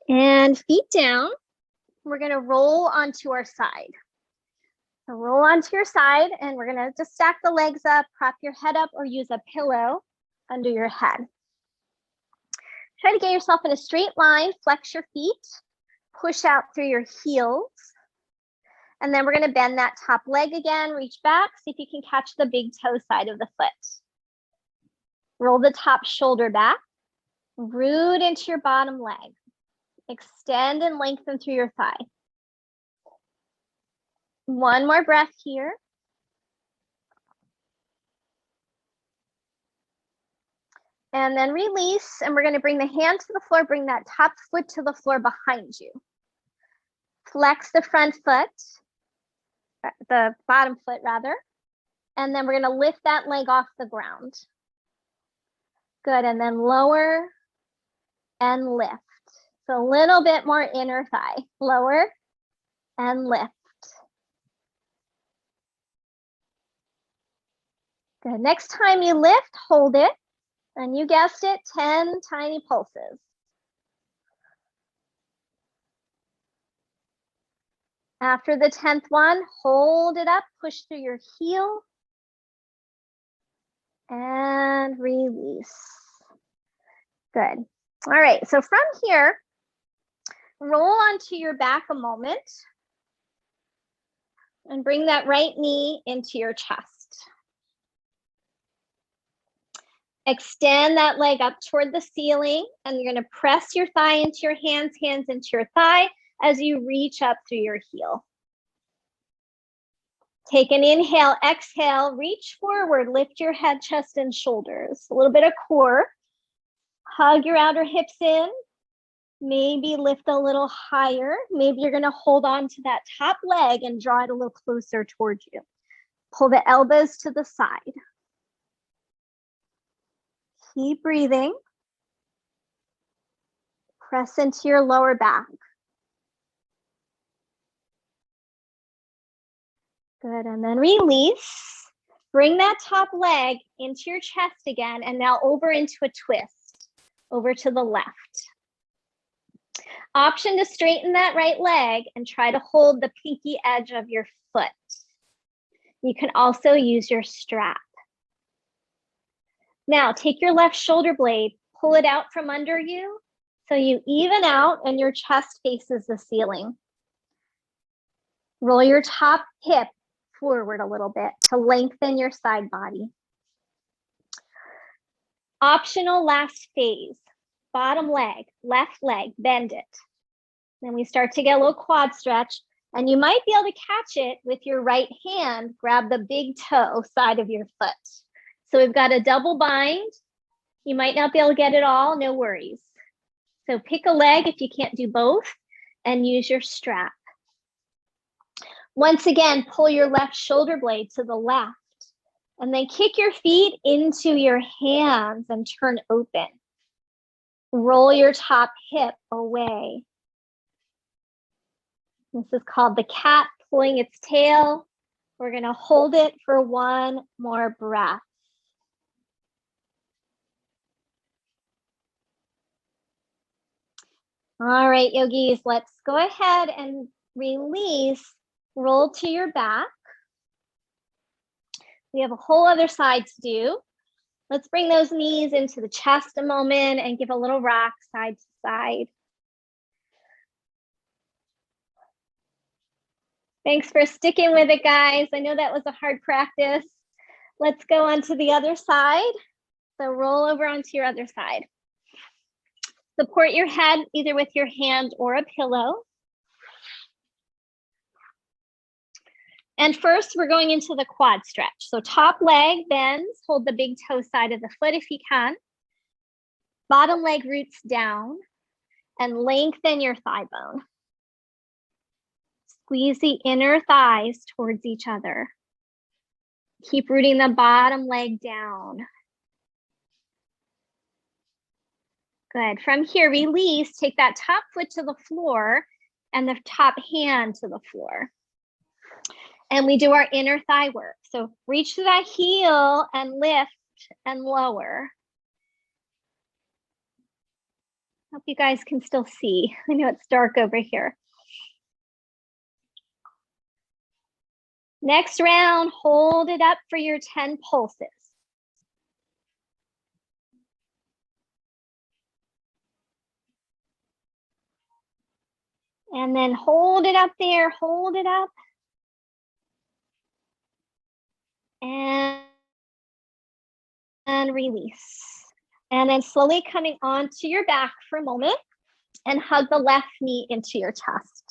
[SPEAKER 1] And feet down. We're going to roll onto our side. So roll onto your side and we're going to just stack the legs up, prop your head up, or use a pillow under your head. Try to get yourself in a straight line, flex your feet, push out through your heels. And then we're going to bend that top leg again, reach back, see if you can catch the big toe side of the foot. Roll the top shoulder back, root into your bottom leg. Extend and lengthen through your thigh. One more breath here. And then release, and we're going to bring the hand to the floor, bring that top foot to the floor behind you. Flex the front foot, the bottom foot rather, and then we're going to lift that leg off the ground. Good, and then lower and lift. So a little bit more inner thigh, lower and lift. Good, next time you lift, hold it, and you guessed it, 10 tiny pulses. After the 10th one, hold it up, push through your heel, and release. Good. All right, so from here, roll onto your back a moment and bring that right knee into your chest. Extend that leg up toward the ceiling, and you're going to press your thigh into your hands, hands into your thigh as you reach up through your heel. Take an inhale, exhale, reach forward, lift your head, chest, and shoulders. A little bit of core. Hug your outer hips in. Maybe lift a little higher. Maybe you're going to hold on to that top leg and draw it a little closer towards you. Pull the elbows to the side. Keep breathing. Press into your lower back. Good, and then release. Bring that top leg into your chest again, and now over into a twist, over to the left. Option to straighten that right leg and try to hold the pinky edge of your foot. You can also use your strap. Now take your left shoulder blade, pull it out from under you so you even out and your chest faces the ceiling. Roll your top hip forward a little bit to lengthen your side body. Optional last phase, bottom leg, left leg, bend it. Then we start to get a little quad stretch, and you might be able to catch it with your right hand, grab the big toe side of your foot. So we've got a double bind. You might not be able to get it all, no worries. So pick a leg if you can't do both and use your strap. Once again, pull your left shoulder blade to the left and then kick your feet into your hands and turn open. Roll your top hip away. This is called the cat pulling its tail. We're going to hold it for one more breath. All right, yogis, let's go ahead and release. Roll to your back. We have a whole other side to do. Let's bring those knees into the chest a moment and give a little rock side to side. Thanks for sticking with it, guys. I know that was a hard practice. Let's go on to the other side. So roll over onto your other side. Support your head either with your hand or a pillow. And first, we're going into the quad stretch. So top leg bends, hold the big toe side of the foot if you can. Bottom leg roots down and lengthen your thigh bone. Squeeze the inner thighs towards each other. Keep rooting the bottom leg down. Good. From here, release. Take that top foot to the floor and the top hand to the floor. And we do our inner thigh work. So reach to that heel and lift and lower. Hope you guys can still see. I know it's dark over here. Next round, hold it up for your 10 pulses. And then hold it up there, hold it up. And release. And then slowly coming onto your back for a moment and hug the left knee into your chest.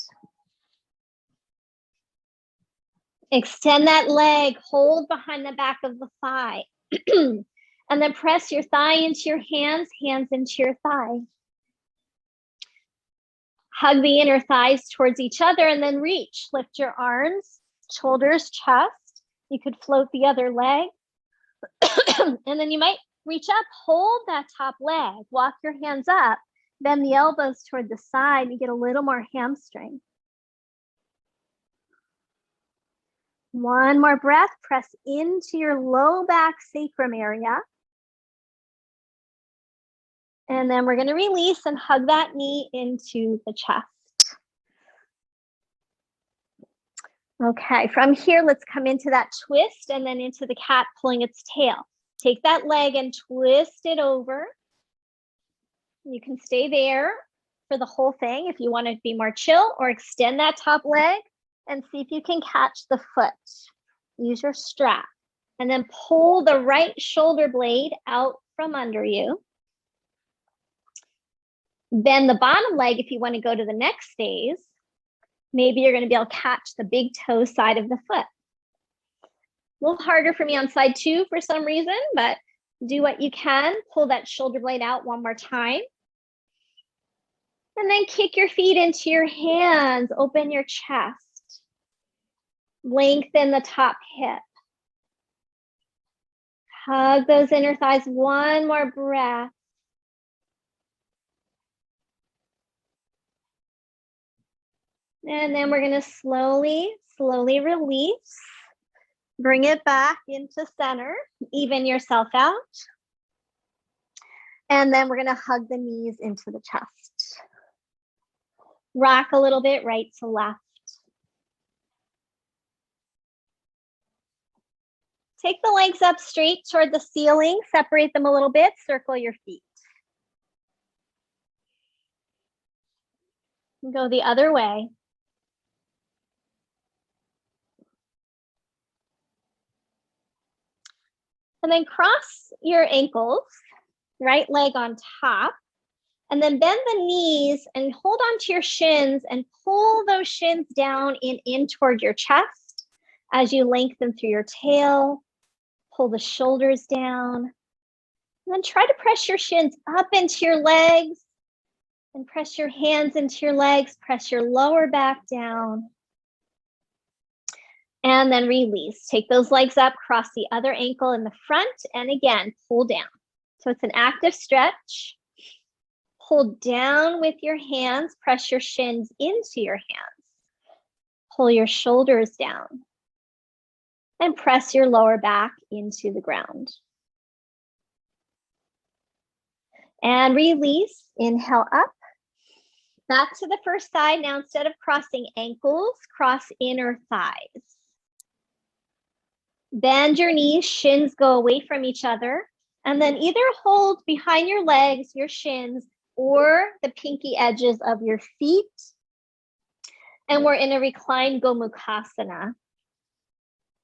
[SPEAKER 1] Extend that leg, hold behind the back of the thigh. And then press your thigh into your hands, hands into your thigh. Hug the inner thighs towards each other and then reach. Lift your arms, shoulders, chest. You could float the other leg. And then you might reach up, hold that top leg, walk your hands up, bend the elbows toward the side and get a little more hamstring. One more breath, press into your low back sacrum area. And then we're going to release and hug that knee into the chest. Okay, from here, let's come into that twist and then into the cat pulling its tail. Take that leg and twist it over. You can stay there for the whole thing if you want to be more chill, or extend that top leg and see if you can catch the foot. Use your strap and then pull the right shoulder blade out from under you. Bend the bottom leg if you want to go to the next phase. Maybe you're going to be able to catch the big toe side of the foot. A little harder for me on side 2 for some reason, but do what you can. Pull that shoulder blade out one more time. And then kick your feet into your hands. Open your chest. Lengthen the top hip. Hug those inner thighs. One more breath. And then we're going to slowly release. Bring it back into center, even yourself out. And then we're gonna hug the knees into the chest. Rock a little bit right to left. Take the legs up straight toward the ceiling, separate them a little bit, circle your feet. Go the other way. And then cross your ankles, right leg on top, and then bend the knees and hold onto your shins and pull those shins down and in toward your chest as you lengthen through your tail. Pull the shoulders down. And then try to press your shins up into your legs and press your hands into your legs, press your lower back down. And then release. Take those legs up, cross the other ankle in the front, and again, pull down. So it's an active stretch. Pull down with your hands, press your shins into your hands. Pull your shoulders down. And press your lower back into the ground. And release, inhale up. Back to the first side. Now instead of crossing ankles, cross inner thighs. Bend your knees, shins go away from each other. And then either hold behind your legs, your shins, or the pinky edges of your feet. And we're in a reclined Gomukhasana.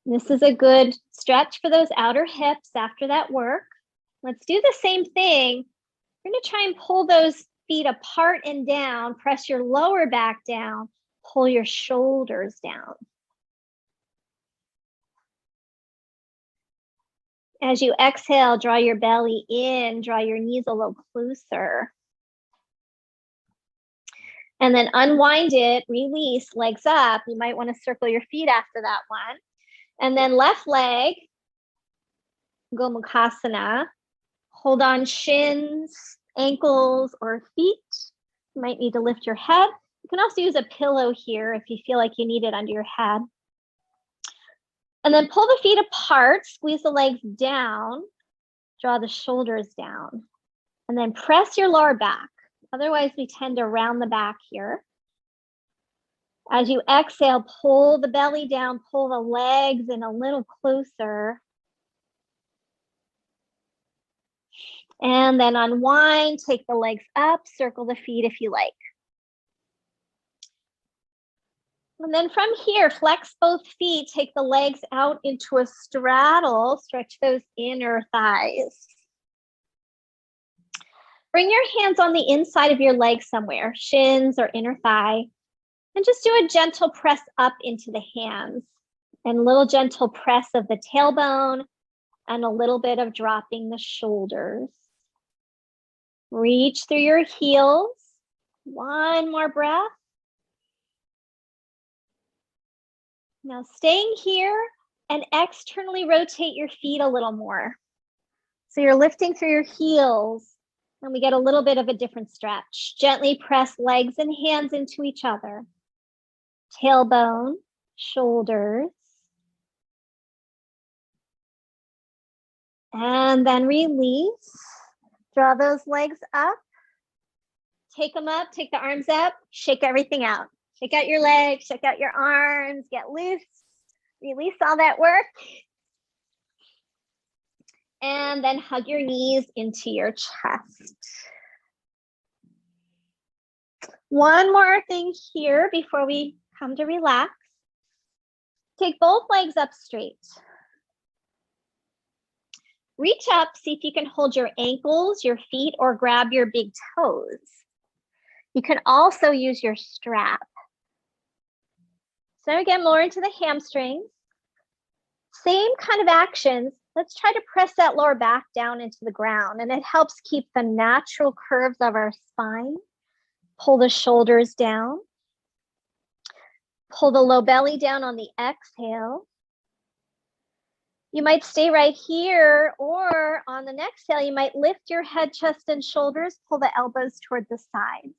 [SPEAKER 1] This is a good stretch for those outer hips after that work. Let's do the same thing. We're going to try and pull those feet apart and down. Press your lower back down. Pull your shoulders down. As you exhale, draw your belly in, draw your knees a little closer. And then unwind it, release, legs up. You might want to circle your feet after that one. And then left leg, Gomukhasana. Hold on shins, ankles, or feet. You might need to lift your head. You can also use a pillow here if you feel like you need it under your head. And then pull the feet apart, squeeze the legs down, draw the shoulders down, and then press your lower back. Otherwise, we tend to round the back here. As you exhale, pull the belly down, pull the legs in a little closer. And then unwind, take the legs up, circle the feet if you like. And then from here, flex both feet, take the legs out into a straddle, stretch those inner thighs. Bring your hands on the inside of your leg somewhere, shins or inner thigh, and just do a gentle press up into the hands and a little gentle press of the tailbone and a little bit of dropping the shoulders. Reach through your heels. One more breath. Now staying here and externally rotate your feet a little more. So you're lifting through your heels and we get a little bit of a different stretch. Gently press legs and hands into each other. Tailbone, shoulders. And then release. Draw those legs up. Take them up, take the arms up, shake everything out. Shake out your legs, shake out your arms, get loose, release all that work. And then hug your knees into your chest. One more thing here before we come to relax. Take both legs up straight. Reach up, see if you can hold your ankles, your feet, or grab your big toes. You can also use your strap. So again, more into the hamstrings. Same kind of actions. Let's try to press that lower back down into the ground, and it helps keep the natural curves of our spine. Pull the shoulders down. Pull the low belly down on the exhale. You might stay right here, or on the next exhale, you might lift your head, chest, and shoulders, pull the elbows toward the sides.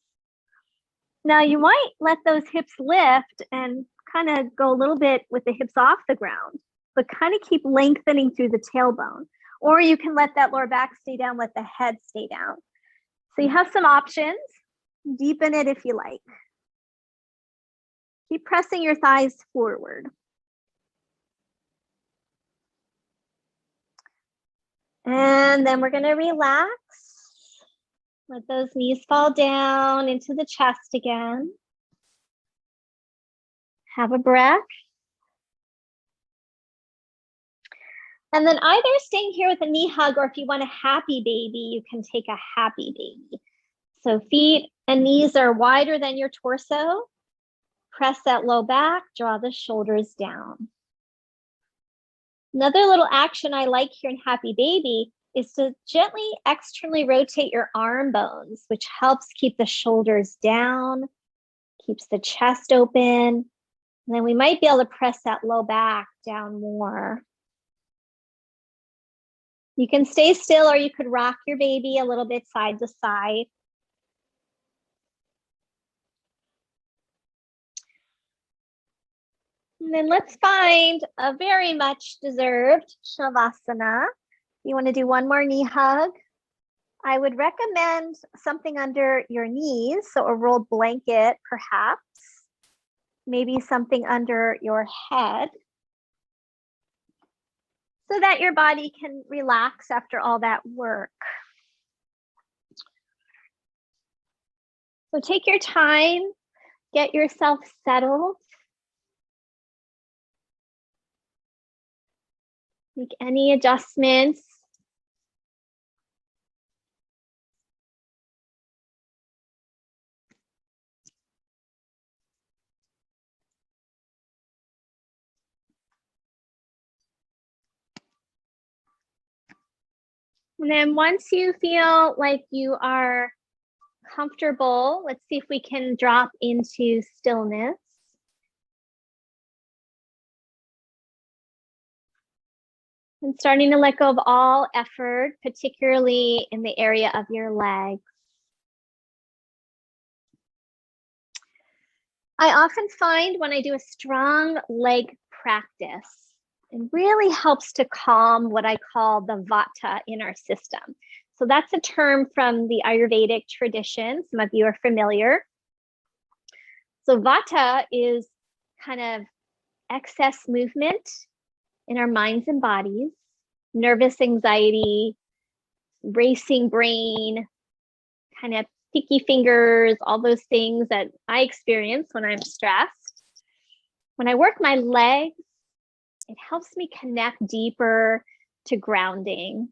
[SPEAKER 1] Now you might let those hips lift and kind of go a little bit with the hips off the ground. but kind of keep lengthening through the tailbone. Or you can let that lower back stay down, let the head stay down. So you have some options. Deepen it if you like. Keep pressing your thighs forward. And then we're going to relax. Let those knees fall down into the chest again. Have a breath. And then either staying here with a knee hug, or if you want a happy baby, you can take a happy baby. So feet and knees are wider than your torso. Press that low back, draw the shoulders down. Another little action I like here in Happy Baby is to gently externally rotate your arm bones, which helps keep the shoulders down, keeps the chest open. And then we might be able to press that low back down more. You can stay still, or you could rock your baby a little bit side to side. And then let's find a very much deserved Shavasana. You want to do one more knee hug? I would recommend something under your knees, so a rolled blanket perhaps, maybe something under your head, so that your body can relax after all that work. So take your time, get yourself settled. Make any adjustments. And then once you feel like you are comfortable, let's see if we can drop into stillness. And starting to let go of all effort, particularly in the area of your legs. I often find when I do a strong leg practice, it really helps to calm what I call the vata in our system. So that's a term from the Ayurvedic tradition. Some of you are familiar. So vata is kind of excess movement in our minds and bodies, nervous anxiety, racing brain, kind of sticky fingers, all those things that I experience when I'm stressed. When I work my legs, it helps me connect deeper to grounding,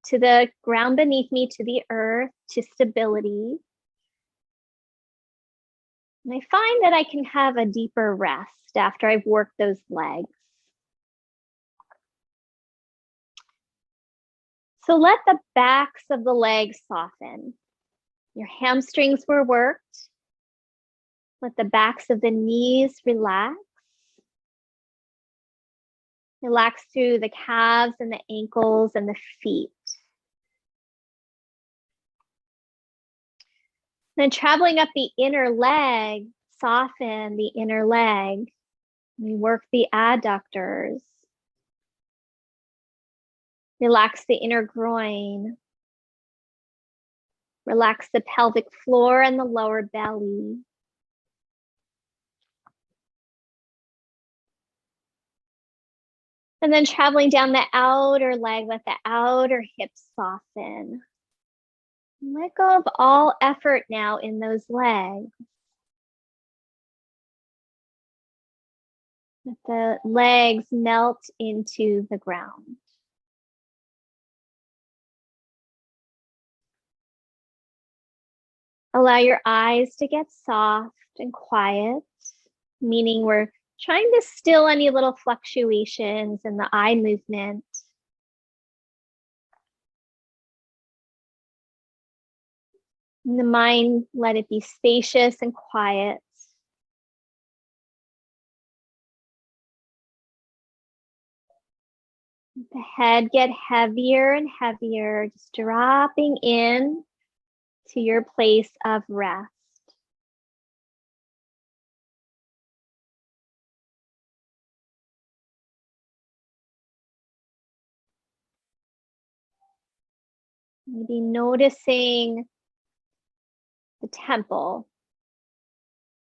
[SPEAKER 1] to the ground beneath me, to the earth, to stability. And I find that I can have a deeper rest after I've worked those legs. So let the backs of the legs soften. Your hamstrings were worked. Let the backs of the knees relax. Relax through the calves and the ankles and the feet. Then traveling up the inner leg, soften the inner leg. We work the adductors. Relax the inner groin. Relax the pelvic floor and the lower belly. And then traveling down the outer leg, let the outer hips soften. Let go of all effort now in those legs. Let the legs melt into the ground. Allow your eyes to get soft and quiet, meaning we're trying to still any little fluctuations in the eye movement. In the mind, let it be spacious and quiet. The head get heavier and heavier, just dropping in to your place of rest. Maybe noticing the temple,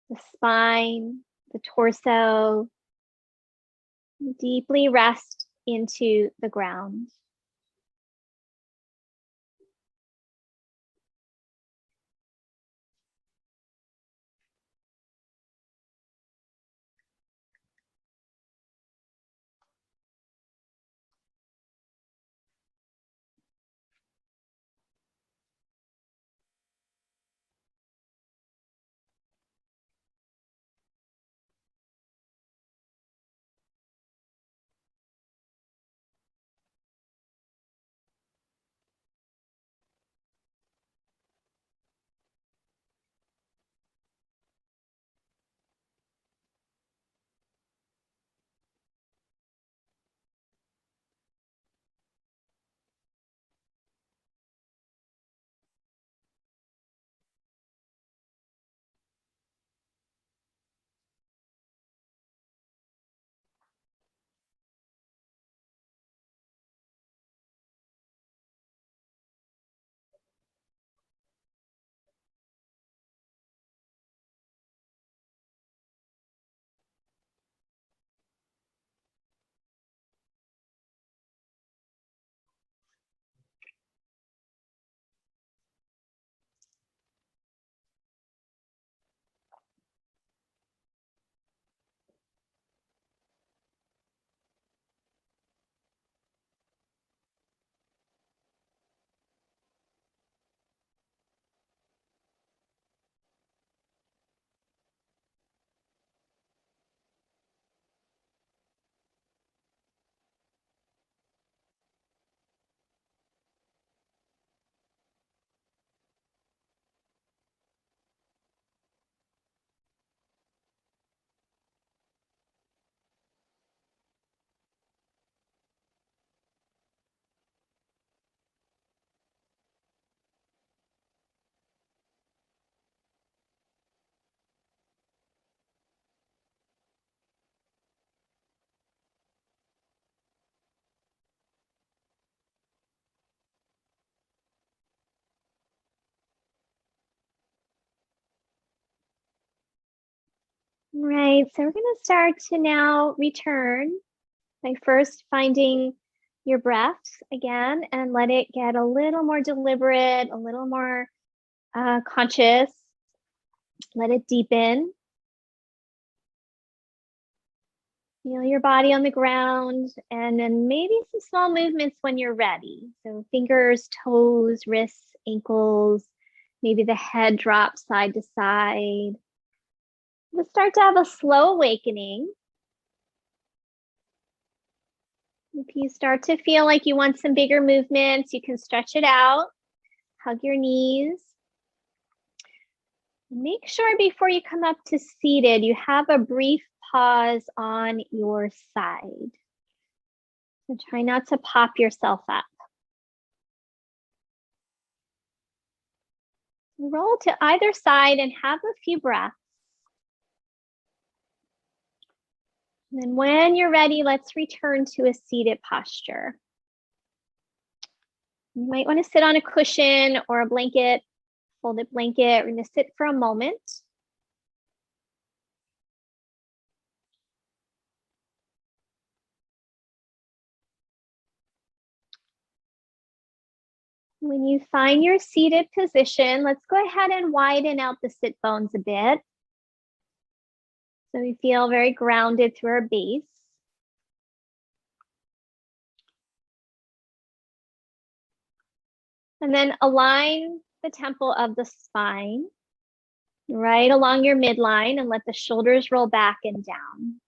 [SPEAKER 1] the spine, the torso. Deeply rest into the ground. Right, so we're going to start to now return by first finding your breath again and let it get a little more deliberate, a little more conscious. Let it deepen. Feel your body on the ground and then maybe some small movements when you're ready. So fingers, toes, wrists, ankles, maybe the head drops side to side. We'll start to have a slow awakening. If you start to feel like you want some bigger movements, you can stretch it out, hug your knees. Make sure before you come up to seated, you have a brief pause on your side. So try not to pop yourself up. Roll to either side and have a few breaths. And then when you're ready, let's return to a seated posture. You might want to sit on a cushion or a blanket, folded blanket. We're going to sit for a moment. When you find your seated position, let's go ahead and widen out the sit bones a bit. So we feel very grounded through our base. And then align the temple of the spine right along your midline and let the shoulders roll back and down.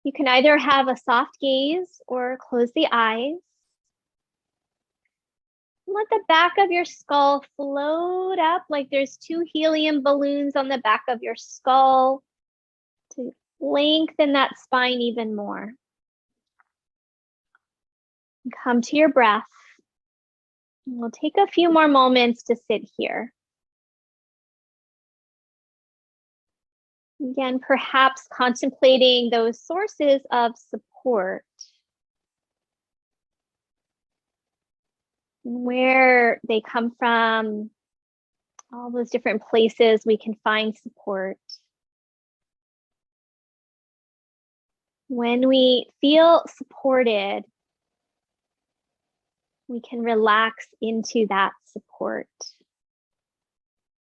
[SPEAKER 1] You can either have a soft gaze or close the eyes. Let the back of your skull float up like there's two helium balloons on the back of your skull to lengthen that spine even more. Come to your breath. We'll take a few more moments to sit here. Again, perhaps contemplating those sources of support. where they come from, all those different places we can find support. When we feel supported, we can relax into that support,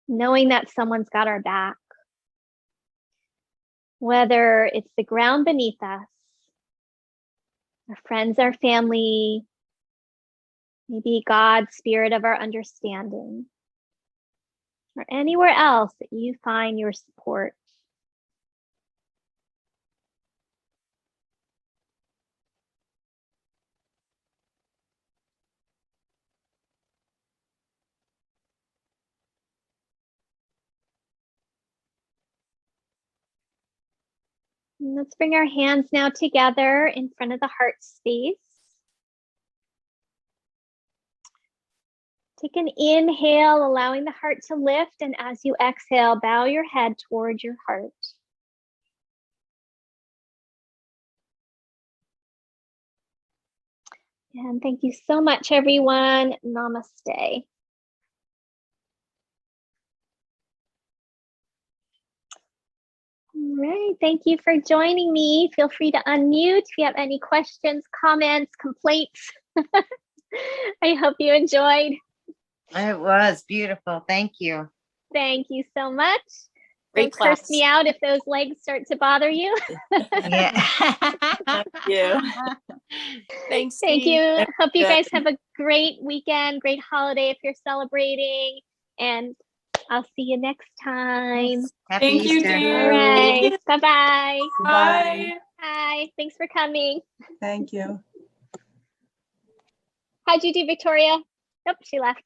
[SPEAKER 1] knowing that someone's got our back. Whether it's the ground beneath us, our friends, our family, maybe God, spirit of our understanding, or anywhere else that you find your support. And let's bring our hands now together in front of the heart space. Take an inhale, allowing the heart to lift, and as you exhale, bow your head towards your heart. And thank you so much, everyone. Namaste. All right, thank you for joining me. Feel free to unmute if you have any questions, comments, complaints. I hope you enjoyed.
[SPEAKER 3] It was beautiful. Thank you.
[SPEAKER 1] Thank you so much.
[SPEAKER 2] Great
[SPEAKER 1] Don't curse
[SPEAKER 2] class.
[SPEAKER 1] me out if those legs start to bother you.
[SPEAKER 3] Yeah.
[SPEAKER 2] Thank you. Thanks,
[SPEAKER 1] Thank
[SPEAKER 2] Dee.
[SPEAKER 1] you. Hope you
[SPEAKER 2] Good.
[SPEAKER 1] guys have a great weekend, great holiday if you're celebrating, and I'll see you next time.
[SPEAKER 3] Happy
[SPEAKER 4] Thank you,
[SPEAKER 3] Easter.
[SPEAKER 4] dear.
[SPEAKER 1] All right. Bye-bye.
[SPEAKER 4] Bye.
[SPEAKER 1] Hi. Thanks for coming.
[SPEAKER 4] Thank you.
[SPEAKER 1] How'd you do, Victoria? Nope, she left.